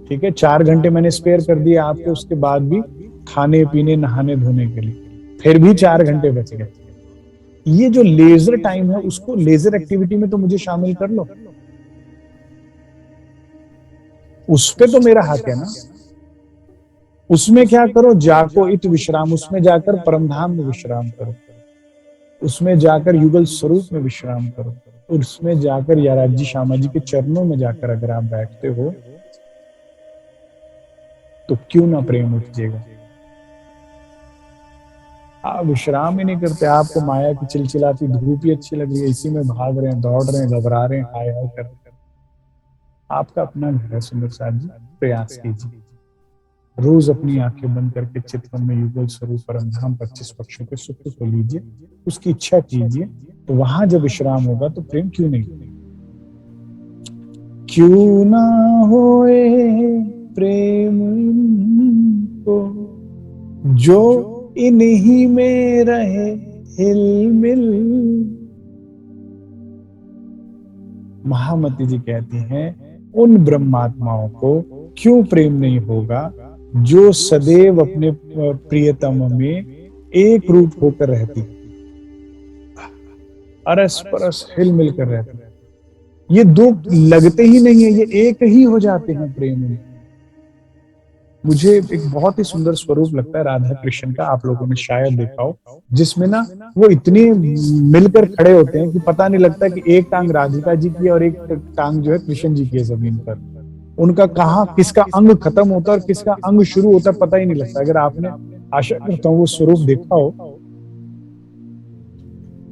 ठीक है, 4 घंटे मैंने स्पेयर कर दिए आपके, उसके बाद भी खाने पीने नहाने धोने के लिए, फिर भी 4 घंटे बच गए। ये जो लेजर टाइम है उसको लेजर एक्टिविटी में तो मुझे शामिल कर लो, उस पे तो मेरा हक है ना। उसमें क्या करो, जाको इत विश्राम, उसमें जाकर परमधाम में विश्राम करो, उसमें जाकर युगल स्वरूप में विश्राम करो, उसमें जाकर याराजी श्यामा जी के चरणों में जाकर अगर आप बैठते हो तो क्यों ना प्रेम उठ जाएगा। आप विश्राम ही नहीं करते, आपको माया की चिलचिलाती धूप ही अच्छी लग रही है, इसी में भाग रहे हैं, दौड़ रहे हैं, घबरा रहे हैं, हाय हाय कर। आपका अपना घर है सुंदर साथ जी, प्रयास कीजिए, रोज अपनी आंखें बंद करके चित्तवन में युगल स्वरूप परमधाम 25 पक्षों के सुख को लीजिए, उसकी इच्छा कीजिए, तो वहां जब विश्राम होगा तो प्रेम क्यों नहीं। क्यों ना होए प्रेम को जो इन्हीं में रहे हिलमिल। महामती जी कहती हैं उन ब्रह्मात्माओं को क्यों प्रेम नहीं होगा जो सदैव अपने प्रियतम में एक रूप होकर रहती, अरस परस हिल मिलकर रहती। ये दो लगते ही नहीं है, ये एक ही हो जाते हैं प्रेम में। मुझे एक बहुत ही सुंदर स्वरूप लगता है राधा कृष्ण का, आप लोगों ने शायद देखा हो, जिसमें ना वो इतने मिलकर खड़े होते हैं कि पता नहीं लगता कि एक टांग राधिका जी की और एक टांग जो है कृष्ण जी की है जमीन पर। उनका कहाँ किसका अंग खत्म होता है और किसका अंग शुरू होता है पता ही नहीं लगता। अगर आपने, आशा करता हूँ, वो स्वरूप देखा हो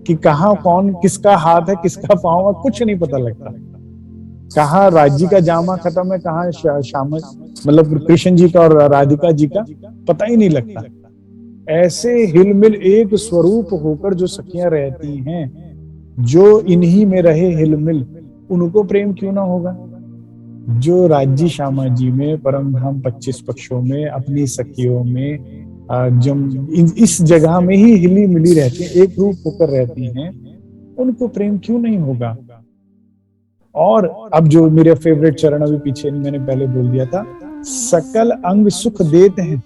कि कहाँ कौन किसका हाथ है किसका पाँव है, कुछ नहीं पता लगता। कहाँ राज्य का जामा खत्म है, कहाँ श्याम मतलब कृष्ण जी का और राधिका जी का, पता ही नहीं लगता। ऐसे हिलमिल एक स्वरूप होकर जो सखियां रहती हैं, जो इन्हीं में रहे हिलमिल, उनको प्रेम क्यों ना होगा। जो राज्य श्यामा जी में, परम धाम 25 पक्षों में, अपनी सखियों में, जब इस जगह में ही हिली मिली रहती है, एक रूप होकर रहती हैं, उनको प्रेम क्यों नहीं होगा। और अब जो मेरे फेवरेट चरण अभी पीछे मैंने पहले बोल दिया था, सकल अंग सुख देते हैं।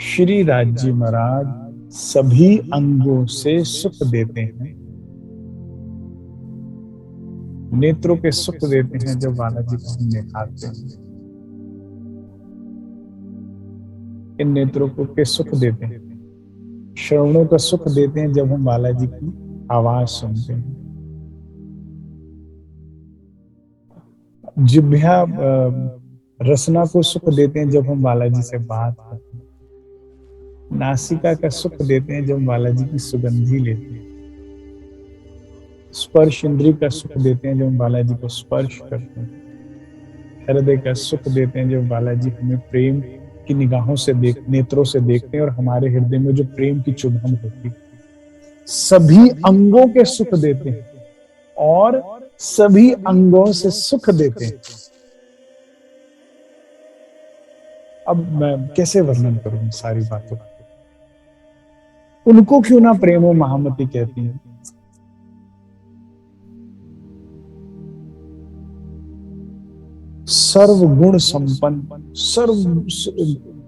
श्री राज्य महाराज सभी अंगों से सुख देते हैं। नेत्रों के सुख देते हैं जब बालाजी को हम निहारते हैं। इन नेत्रों को के सुख देते हैं। श्रवणों का सुख देते हैं जब हम बालाजी की आवाज सुनते हैं। जिह्वा रसना को सुख देते हैं जब हम बालाजी से बात करते हैं। नासिका का सुख देते हैं जब हम बालाजी की सुगंधी लेते हैं। स्पर्श इंद्रिय का सुख देते हैं जब हम बालाजी को स्पर्श करते हैं। हृदय का सुख देते हैं जब बालाजी हमें प्रेम की निगाहों से नेत्रों से देखते हैं और हमारे हृदय में जो प्रेम की चुभन होती है। सभी अंगों के सुख देते हैं और सभी अंगों से सुख देते हैं। अब मैं कैसे वर्णन करूं सारी बातों। उनको क्यों ना प्रेमो महामती कहती हैं। सर्व गुण संपन्न, सर्व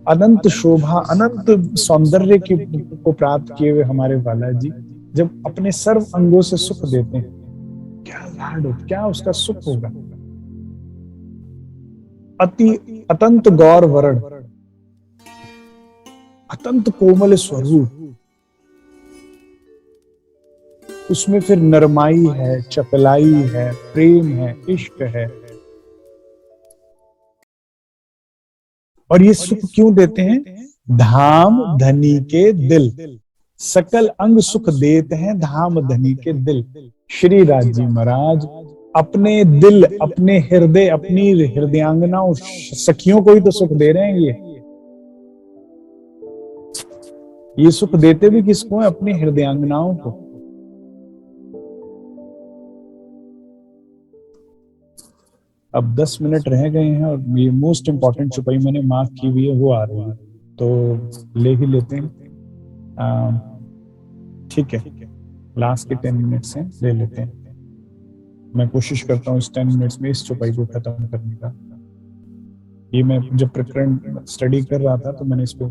अनंत शोभा, अनंत सौंदर्य को प्राप्त किए हुए हमारे बालाजी जब अपने सर्व अंगों से सुख देते हैं, क्या लाड, क्या उसका सुख होगा। अति अतंत गौर वरण, अतंत कोमल स्वरूप, उसमें फिर नरमाई है, चपलाई है, प्रेम है, इश्क है। और ये सुख क्यों देते हैं। धाम धनी के दिल, सकल अंग सुख देते हैं धाम धनी के दिल। श्री राजी महाराज अपने दिल, अपने हृदय, अपनी हृदयांगना सखियों को ही तो सुख दे रहे हैं। ये सुख देते भी किसको है, अपनी हृदयांगनाओं को। अब 10 मिनट रह गए हैं और ये मोस्ट इंपॉर्टेंट चुपाई मैंने मार्क की हुई है, वो आ रही है, तो ले ही लेते हैं। ठीक है, लास्ट के 10 मिनट्स हैं, ले लेते हैं। मैं कोशिश करता हूँ इस 10 मिनट्स में इस चुपाई को खत्म करने का। ये मैं जब प्रकरण स्टडी कर रहा था तो मैंने इसको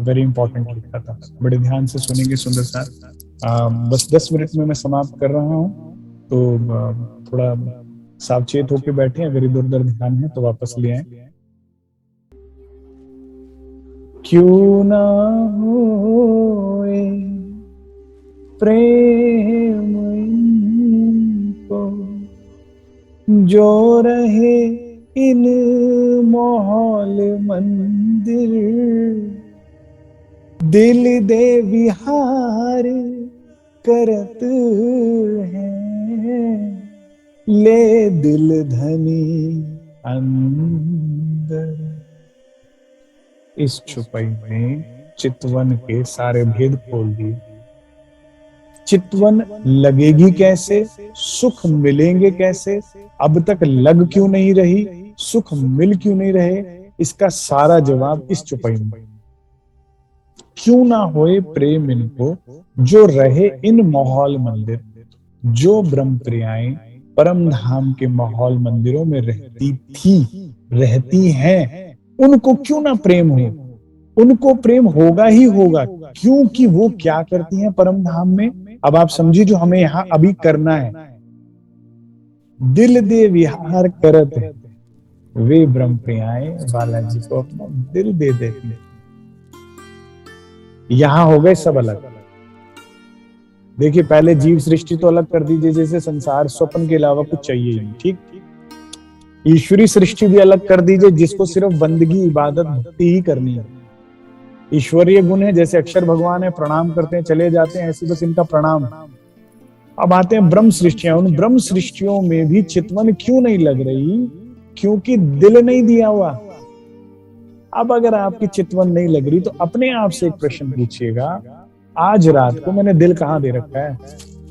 वेरी इंपॉर्टेंट लिखा था। बड़े ध्यान से सुनेंगे सुंदर साथ। बस 10 मिनट में मैं समाप्त कर रहा हूँ, तो थोड़ा सावचेत होके बैठे। अगर इधर उधर ध्यान है तो वापस ले आए। क्यों ना होए प्रेम इनको, जो रहे इन मोहल मंदिर, दिल दे विहार करत हैं, ले दिल धनी अंदर। इस छुपाई में चितवन के सारे भेद खोल दिए। चितवन लगेगी कैसे, सुख मिलेंगे कैसे, अब तक लग क्यों नहीं रही, सुख मिल क्यों नहीं रहे, इसका सारा जवाब इस चुपाई में। क्यों ना होए प्रेम इनको, जो रहे इन माहौल मंदिर, जो ब्रह्म प्रियाएं परम धाम के माहौल मंदिरों में रहती थी, रहती हैं, उनको क्यों ना प्रेम हो। उनको प्रेम होगा ही होगा, क्योंकि वो क्या करती हैं परम धाम में। अब आप समझिए जो हमें यहां अभी करना है। दिल दे विहार करत है, वे ब्रह्म प्रियाएं बालाजी को अपना दिल दे देती। यहां हो गए सब अलग। देखिए, पहले जीव सृष्टि तो अलग कर दीजिए, जैसे संसार स्वप्न के अलावा कुछ चाहिए ही नहीं, ठीक। ईश्वरी सृष्टि भी अलग कर दीजिए, जिसको सिर्फ बंदगी, इबादत, भक्ति ही करनी है। ईश्वरीय गुण है, जैसे अक्षर भगवान है, प्रणाम करते हैं चले जाते हैं, ऐसे बस इनका प्रणाम। अब आते हैं ब्रह्म सृष्टियां। उन ब्रह्म सृष्टियों में भी चितवन क्यों नहीं लग रही? क्योंकि दिल नहीं दिया हुआ। अब अगर आपकी चितवन नहीं लग रही तो अपने आप से एक प्रश्न पूछिएगा, आज रात को मैंने दिल कहां दे रखा है?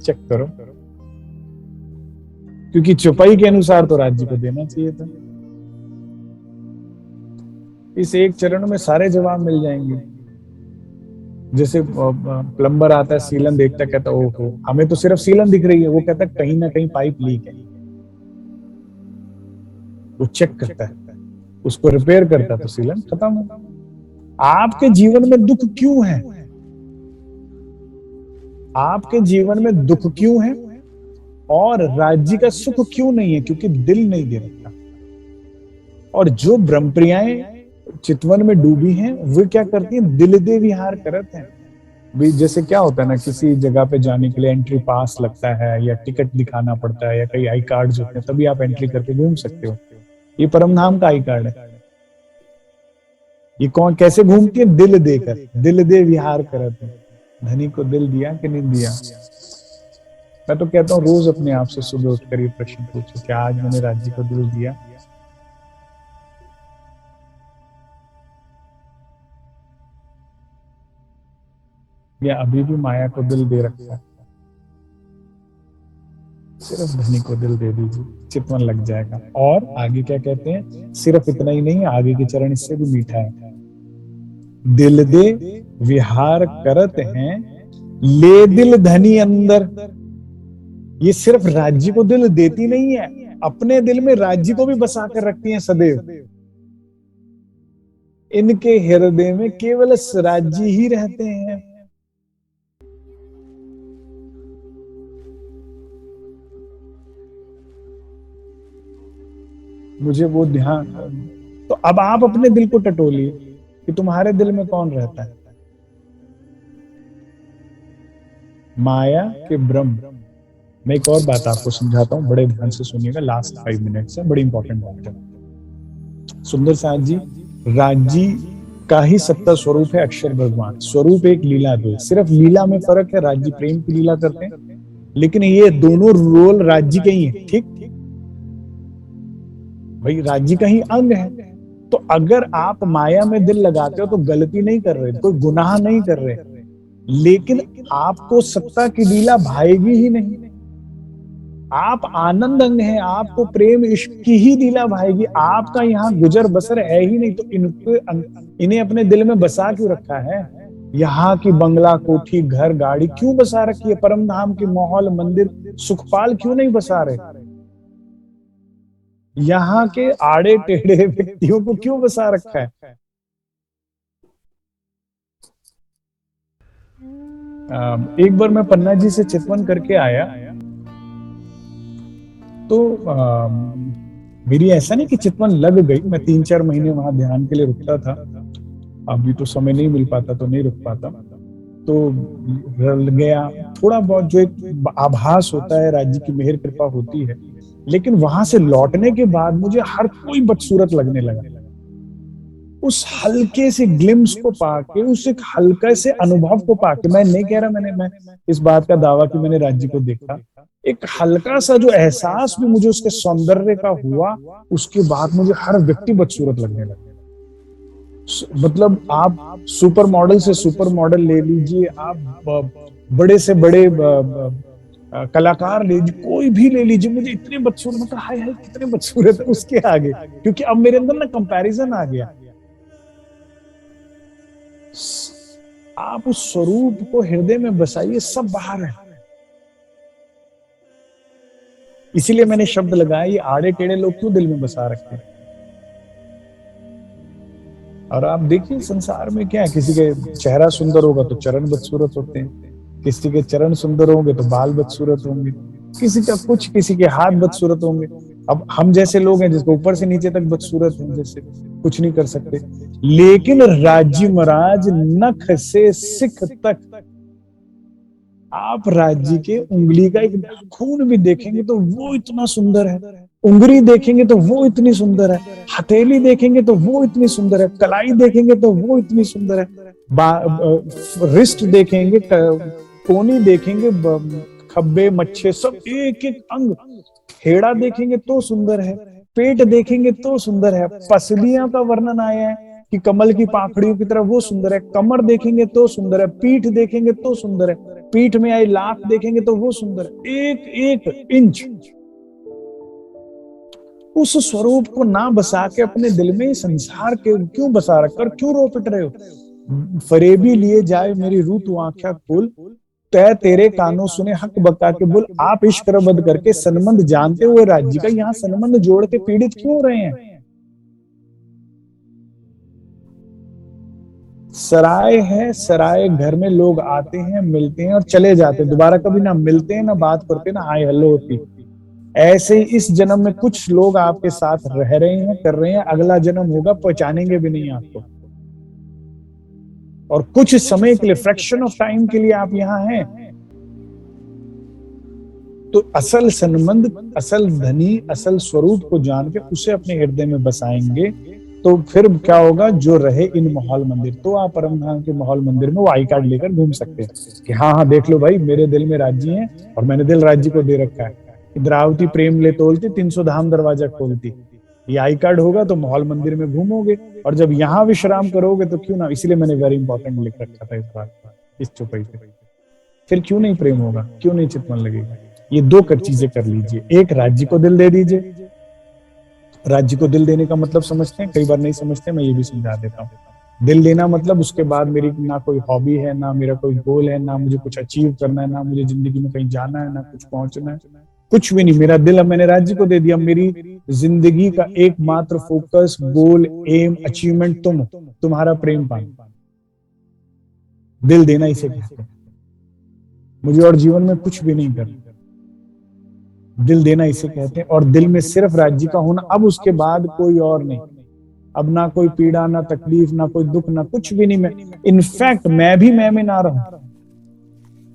चेक करो, क्योंकि चौपाई के अनुसार तो राज्य को देना चाहिए था। इस एक चरण में सारे जवाब मिल जाएंगे। जैसे प्लम्बर आता है, सीलन देखता, कहता ओहो हमें तो सिर्फ सीलन दिख रही है, वो कहता कहीं ना कहीं पाइप लीक है। वो चेक करता है, उसको रिपेयर करता, तो सीलन खत्म है। आपके जीवन में दुख क्यों है? आपके जीवन में दुख क्यों है और राज्य का सुख क्यों नहीं है? क्योंकि दिल नहीं दे रखा। और जो ब्रह्मप्रियाएं चितवन में डूबी हैं, वो क्या करती हैं? दिल दे विहार करते हैं। भी जैसे क्या होता है ना, किसी जगह पे जाने के लिए एंट्री पास लगता है या टिकट दिखाना पड़ता है या कई आई कार्ड होते हैं, तभी आप एंट्री करके घूम सकते हो। ये परम धाम का आई कार्ड है। ये कौन कैसे घूमती है? दिल देकर, दिल दे विहार करते हैं। धनी को दिल दिया कि नहीं दिया? मैं तो कहता हूँ रोज अपने आप से सुबह उठकर ये प्रश्न पूछो, क्या आज मैंने राज्य को दिल दिया? या अभी भी माया को दिल दे रखा है? सिर्फ धनी को दिल दे दीजिए, चितवन लग जाएगा। और आगे क्या कहते हैं? सिर्फ इतना ही नहीं, आगे के चरण इससे भी मीठा है। दिल दे विहार करत हैं, ले दिल धनी अंदर। ये सिर्फ राज्य को दिल देती नहीं है, अपने दिल में राज्य को भी बसा कर रखती हैं सदैव। इनके हृदय में केवल राज्य ही रहते हैं। मुझे वो ध्यान। तो अब आप अपने दिल को टटोलिए कि तुम्हारे दिल में कौन रहता है। माया के ब्रह्म। मैं एक और बात आपको समझाता हूं, बड़े ध्यान से सुनिएगा, लास्ट 5 मिनट्स है, बड़ी इंपॉर्टेंट बात है। सुंदर साथ जी, राज्य का ही सत्ता स्वरूप है अक्षर भगवान। स्वरूप एक, लीला दो। सिर्फ लीला में फर्क है, राज्य प्रेम की लीला करते हैं, लेकिन ये दोनों रोल राज्य के ही है, ठीक। भाई राज्य का ही अंग है। तो अगर आप माया में दिल लगाते हो तो गलती नहीं कर रहे, कोई गुनाह नहीं कर रहे, लेकिन आपको सत्ता की लीला भाएगी ही नहीं। आप आनंद अंग हैं, आपको प्रेम इश्क की ही लीला भाएगी। आपका यहाँ गुजर बसर है ही नहीं, तो इन्हें अपने दिल में बसा क्यों रखा है? यहाँ की बंगला कोठी घर गाड़ी क्यों बसा रखी है? परम धाम की माहौल मंदिर सुखपाल क्यों नहीं बसा रहे? यहाँ के आड़े टेढ़े व्यक्तियों को क्यों बसा रखा है? एक बार मैं पन्ना जी से चितवन करके आया, तो मेरी ऐसा नहीं कि चितवन लग गई। मैं 3-4 महीने वहां ध्यान के लिए रुकता था। अभी तो समय नहीं मिल पाता तो नहीं रुक पाता, तो रल गया थोड़ा बहुत। जो एक आभास होता है, राज्य की मेहर कृपा होती है। लेकिन वहां से लौटने के बाद मुझे हर कोई बदसूरत लगने लगा। उस हल्के से ग्लिम्स को पाके, उस एक हल्के से अनुभव को पाके, मैं नहीं कह रहा मैं इस बात का दावा कि मैंने राज्य को देखा, एक हल्का सा जो एहसास भी मुझे उसके सौंदर्य का हुआ, उसके बाद मुझे हर व्यक्ति बदसूरत लगने लगा। मतलब आप सुपर मॉडल से सुपर मॉडल ले लीजिए, आप बड़े से बड़े कलाकार ले लीजिए, कोई भी ले लीजिए, मुझे इतने बदसूरत, मतलब हाय हाय कितने बदसूरत है उसके आगे। क्योंकि अब मेरे अंदर ना कंपैरिजन आ गया। आप उस स्वरूप को हृदय में बसाइए, सब बाहर है। इसीलिए मैंने शब्द लगाया, ये आड़े टेढ़े लोग क्यों दिल में बसा रखते हैं। और आप देखिए संसार में क्या है, किसी के चेहरा सुंदर होगा तो चरण बदसूरत होते हैं, किसी के चरण सुंदर होंगे तो बाल बदसूरत होंगे, किसी का कुछ, किसी के हाथ बदसूरत होंगे। अब हम जैसे लोग हैं जिसको ऊपर से नीचे तक बदसूरत है, जैसे कुछ नहीं कर सकते। लेकिन राज्य महाराज नख से सिख तक आप राज्य के उंगली का एक नाखून भी देखेंगे तो वो इतना सुंदर है, उंगली देखेंगे तो वो इतनी सुंदर है, हथेली देखेंगे तो वो इतनी सुंदर है, कलाई देखेंगे तो वो इतनी सुंदर है, रिस्ट देखेंगे, कोनी देखेंगे, खब्बे मच्छे सब एक एक अंग, हेड़ा देखेंगे तो सुंदर है, पेट देखेंगे तो सुंदर है, पसलियां का वर्णन आया है कि कमल की पाखड़ियों की तरह वो सुंदर है, कमर देखेंगे तो सुंदर है, पीठ देखेंगे तो सुंदर है, पीठ में आई लाख देखेंगे तो वो सुंदर है, एक एक इंच। उस स्वरूप को ना बसा के अपने दिल में संसार के क्यों बसा रखकर क्यों रो पिट रहे हो? फरेबी लिए जाए मेरी रूह तू आंखें खोल, तय तेरे कानों सुने हक बका के बोल। आप इश्क रबद करके सनमंद जानते हुए राज्य का यहाँ सनमंद जोड़ के पीड़ित क्यों हो रहे हैं? सराय है, सराय घर में लोग आते हैं, मिलते हैं और चले जाते हैं, दोबारा कभी ना मिलते हैं, ना बात करते, ना हाय हेलो होती। ऐसे ही इस जन्म में कुछ लोग आपके साथ रह रहे हैं, कर रहे हैं, अगला जन्म होगा पहचानेंगे भी नहीं आपको, और कुछ समय के लिए, फ्रैक्शन ऑफ टाइम के लिए आप यहाँ हैं। तो असल संबंध, असल धनी, असल स्वरूप को जान के उसे अपने हृदय में बसाएंगे तो फिर क्या होगा? जो रहे इन माहौल मंदिर, तो आप परमधाम के माहौल मंदिर में वो आई कार्ड लेकर घूम सकते हैं कि हाँ हाँ देख लो भाई, मेरे दिल में राज्य है और मैंने दिल राज्य को दे रखा है। इंद्रावती प्रेम ले तोलती, 300 धाम दरवाजा खोलती। ये आई कार्ड होगा तो माहौल मंदिर में घूमोगे, और जब यहाँ विश्राम करोगे तो क्यों ना, इसलिए मैंने वेरी इंपॉर्टेंट लिख रखा था इस बात, इस चौपाई पे। फिर क्यों नहीं प्रेम होगा, क्यों नहीं चितवन लगेगा? ये दो चीजें कर लीजिए। एक, राज्य को दिल दे दीजिए। राज्य को दिल देने का मतलब समझते हैं? कई बार नहीं समझते, मैं ये भी समझा देता हूँ। दिल देना मतलब उसके बाद मेरी ना कोई हॉबी है, ना मेरा कोई गोल है, ना मुझे कुछ अचीव करना है, ना मुझे जिंदगी में कहीं जाना है, ना कुछ पहुंचना है, कुछ भी नहीं। मेरा दिल अब मैंने राज्य को दे दिया। मेरी जिंदगी का एकमात्र फोकस, गोल, एम, अचीवमेंट तुम, तुम्हारा प्रेम पाना। दिल देना इसे कहते हैं। मुझे और जीवन में कुछ भी नहीं करना, दिल देना इसे कहते हैं। और दिल में सिर्फ राज्य का होना, अब उसके बाद कोई और नहीं। अब ना कोई पीड़ा, ना तकलीफ, ना कोई दुख, ना कुछ भी नहीं। मैं इनफैक्ट मैं भी मैं में ना रहूं,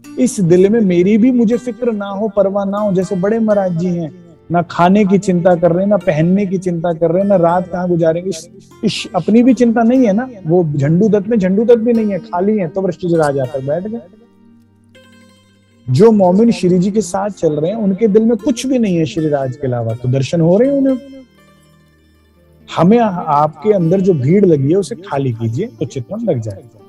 इस दिल में मेरी भी मुझे फिक्र ना हो, परवाह ना हो। जैसे बड़े महाराज जी हैं, ना खाने की चिंता कर रहे हैं, ना पहनने की चिंता कर रहे हैं, ना रात कहाँ गुजारेंगे, अपनी भी चिंता नहीं है ना। वो झंडू दत्त में झंडू दत्त भी नहीं है, खाली है, तो वृष्टि जरा जाकर बैठ गए। जो मोमिन श्री जी के साथ चल रहे हैं उनके दिल में कुछ भी नहीं है श्री राज के अलावा, तो दर्शन हो रहे हैं उन्हें। हमें आपके अंदर जो भीड़ लगी है उसे खाली कीजिए तो चितवन लग जाएगा।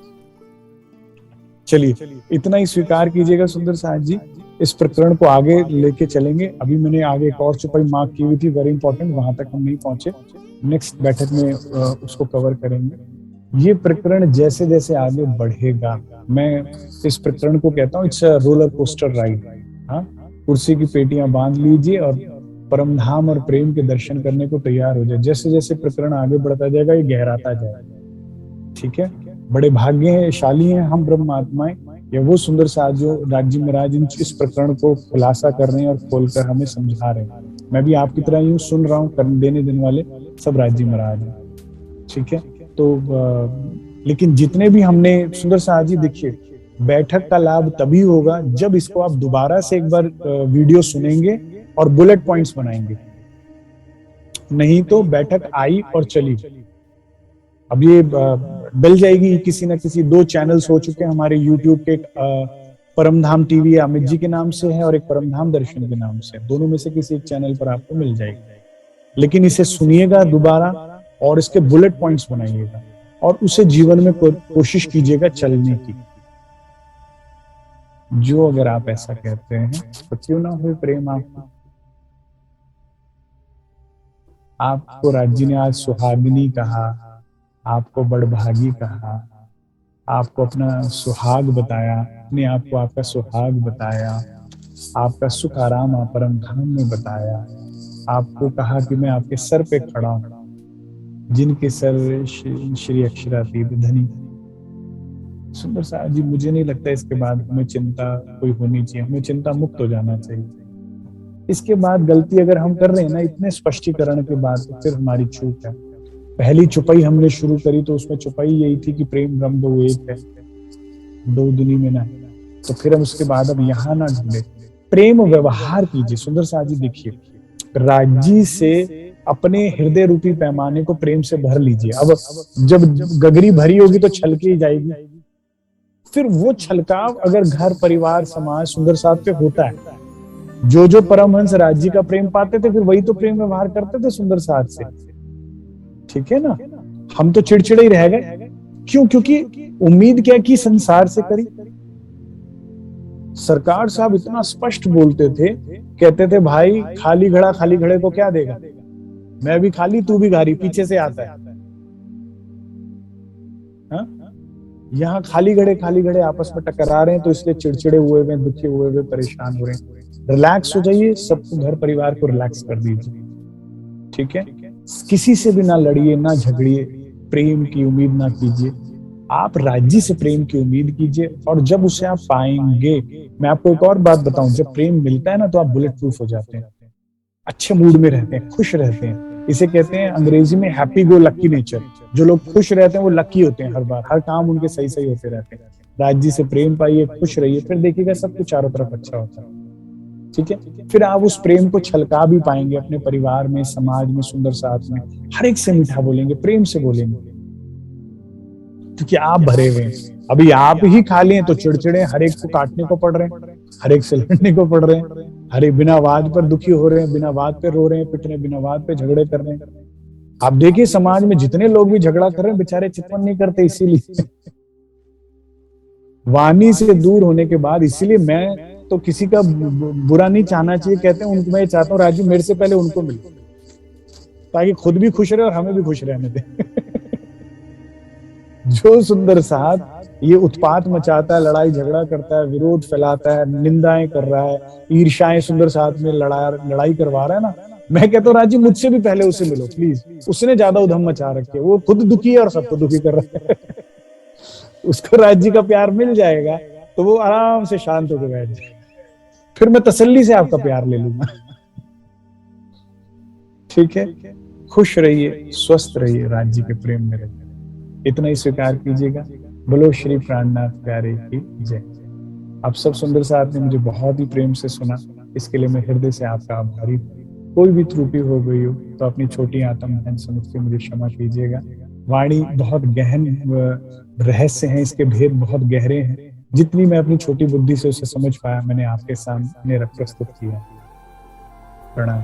चलिए इतना ही स्वीकार कीजिएगा सुंदर साहब जी। इस प्रकरण को आगे लेके चलेंगे। अभी मैंने आगे एक और चौपाई मार्क की हुई थी, वेरी इंपॉर्टेंट, वहां तक हम नहीं पहुंचे। नेक्स्ट बैठक में उसको कवर करेंगे। ये प्रकरण जैसे जैसे आगे बढ़ेगा, मैं इस प्रकरण को कहता हूँ it's a roller coaster ride. हाँ, कुर्सी की पेटियां बांध लीजिए और परमधाम और प्रेम के दर्शन करने को तैयार हो जाए। जैसे जैसे प्रकरण आगे बढ़ता जाएगा ये गहराता जाएगा। ठीक है, बड़े भाग्यशाली हैं हम ब्रह्म आत्माएं, या वो सुंदर साथ जो राज्य महाराज इस प्रकरण को खुलासा कर रहे हैं और खोलकर हमें समझा रहे हैं। मैं भी आपकी तरह यूं सुन रहा हूँ, करने देने देने वाले सब राज्य महाराज हैं। ठीक है, तो लेकिन जितने भी हमने सुंदर साहब जी, देखिए बैठक का लाभ तभी होगा जब इसको आप दोबारा से एक बार वीडियो सुनेंगे और बुलेट पॉइंट्स बनाएंगे। नहीं तो बैठक आई और चली। अब ये डल जाएगी किसी ना किसी, 2 चैनल्स हो चुके हैं हमारे यूट्यूब के, परमधाम टीवी अमित जी के नाम से है और एक परमधाम दर्शन के नाम से। दोनों में से किसी एक चैनल पर आपको मिल जाएगी। लेकिन इसे सुनिएगा दोबारा और इसके बुलेट पॉइंट्स बनाइएगा और उसे जीवन में कोशिश कीजिएगा चलने की। जो अगर आप ऐसा कहते हैं तो क्यों ना हो प्रेम आपको राज्य ने आज सुहागिनी कहा, आपको बड़भागी कहा, आपको अपना सुहाग बताया, अपने आप को आपका सुहाग बताया, आपका सुख आराम आप परम धाम में बताया, आपको कहा कि मैं आपके सर पे खड़ा हूं, जिनके सर श्री अक्षरातीत धनी। सुंदर साहब जी, मुझे नहीं लगता इसके बाद हमें चिंता कोई होनी चाहिए, हमें चिंता मुक्त हो जाना चाहिए। इसके बाद गलती अगर हम कर रहे हैं ना इतने स्पष्टीकरण के बाद, तो फिर हमारी चूक है। पहली चुपाई हमने शुरू करी तो उसमें चुपाई यही थी कि प्रेम ब्रह्म दो एक है, दो दुनी में ना। तो फिर हम उसके बाद अब यहाँ ना ढूंढे, प्रेम व्यवहार कीजिए। सुंदर साथ जी देखिए, राज्य से अपने हृदय रूपी पैमाने को प्रेम से भर लीजिए। अब जब गगरी भरी होगी तो छलके ही जाएगी। फिर वो छलकाव अगर घर परिवार समाज सुंदर साथ पे होता है, जो जो परमहंस राज्य का प्रेम पाते थे फिर वही तो प्रेम व्यवहार करते थे सुंदर साथ से। ठीक है ना, हम तो चिड़चिड़े ही रह गए। क्यों? क्योंकि उम्मीद क्या की संसार से करी। सरकार साहब इतना स्पष्ट बोलते थे, कहते थे भाई खाली घड़े को क्या देगा, मैं भी खाली तू भी घारी, पीछे से आता है। हाँ? यहाँ खाली घड़े आपस में टकरा रहे हैं तो इसलिए चिड़चिड़े हुए हुए, दुखी हुए हुए, परेशान हो रहे हैं। रिलैक्स हो जाइए, सबको घर परिवार को रिलैक्स कर दीजिए। ठीक है, किसी से भी ना लड़िए ना झगड़िए, प्रेम की उम्मीद ना कीजिए। आप राज्य से प्रेम की उम्मीद कीजिए, और जब उसे आप पाएंगे, मैं आपको एक और बात बताऊं, जब प्रेम मिलता है ना तो आप बुलेट प्रूफ हो जाते हैं, अच्छे मूड में रहते हैं, खुश रहते हैं। इसे कहते हैं अंग्रेजी में हैप्पी गो लकी नेचर। जो लोग खुश रहते हैं वो लकी होते हैं, हर बार हर काम उनके सही सही होते रहते हैं। राज्य से प्रेम पाइए, खुश रहिए, फिर देखिएगा सब कुछ चारों तरफ अच्छा होता है। ठीक है, फिर आप उस प्रेम को छलका भी पाएंगे अपने परिवार में, समाज में, सुंदर साथ में। हर एक से मीठा बोलेंगे, प्रेम से बोलेंगे, क्योंकि आप भरे हुए हैं। अभी आप ही खा लें तो चिड़चिड़े, हर एक को काटने को पड़ रहे हैं, हर एक से लड़ने को पड़ रहे हैं, हर एक बिना बात पर दुखी हो रहे हैं, बिना बात पे रो रहे हैं, पिट रहे हैं, बिना बात पे झगड़े कर रहे हैं। आप देखिए समाज में जितने लोग भी झगड़ा कर रहे हैं बेचारे चितवन नहीं करते, इसीलिए वाणी से दूर होने के बाद। इसीलिए मैं तो किसी का बुरा नहीं चाहना चाहिए, कहते हैं उनको मैं चाहता हूँ राजू मेरे से पहले उनको मिले, ताकि खुद भी खुश रहे और हमें भी खुश रहने दे। जो सुंदर साथ ये उत्पात मचाता है, लड़ाई झगड़ा करता है, विरोध फैलाता है, निंदाएं कर रहा है, ईर्ष्याएं सुंदर साथ में लड़ाई करवा रहा है ना, मैं कहता हूँ राजीव मुझसे भी पहले उसे मिलो प्लीज। उसने ज्यादा उधम मचा रखी है, वो खुद दुखी है और सबको दुखी कर रहा है। उसको राज्य का प्यार मिल जाएगा तो वो आराम से शांत होकर बैठ जाए, फिर मैं तसल्ली से आपका प्यार ले लूंगा। ठीक है, खुश रहिए, स्वस्थ रहिए, राज्य के प्रेम में रहिए, इतना ही स्वीकार कीजिएगा। बोलो श्री प्राणनाथ प्यारे की जय। आप सब सुंदर साथ ने मुझे बहुत ही प्रेम से सुना, इसके लिए मैं हृदय से आपका आभारी हूँ। कोई भी त्रुटि हो गई हो तो अपनी छोटी आत्म बहन समझ के मुझे क्षमा कीजिएगा। वाणी बहुत गहन रहस्य है, इसके भेद बहुत गहरे हैं, जितनी मैं अपनी छोटी बुद्धि से उसे समझ पाया मैंने आपके सामने प्रस्तुत किया। प्रणाम।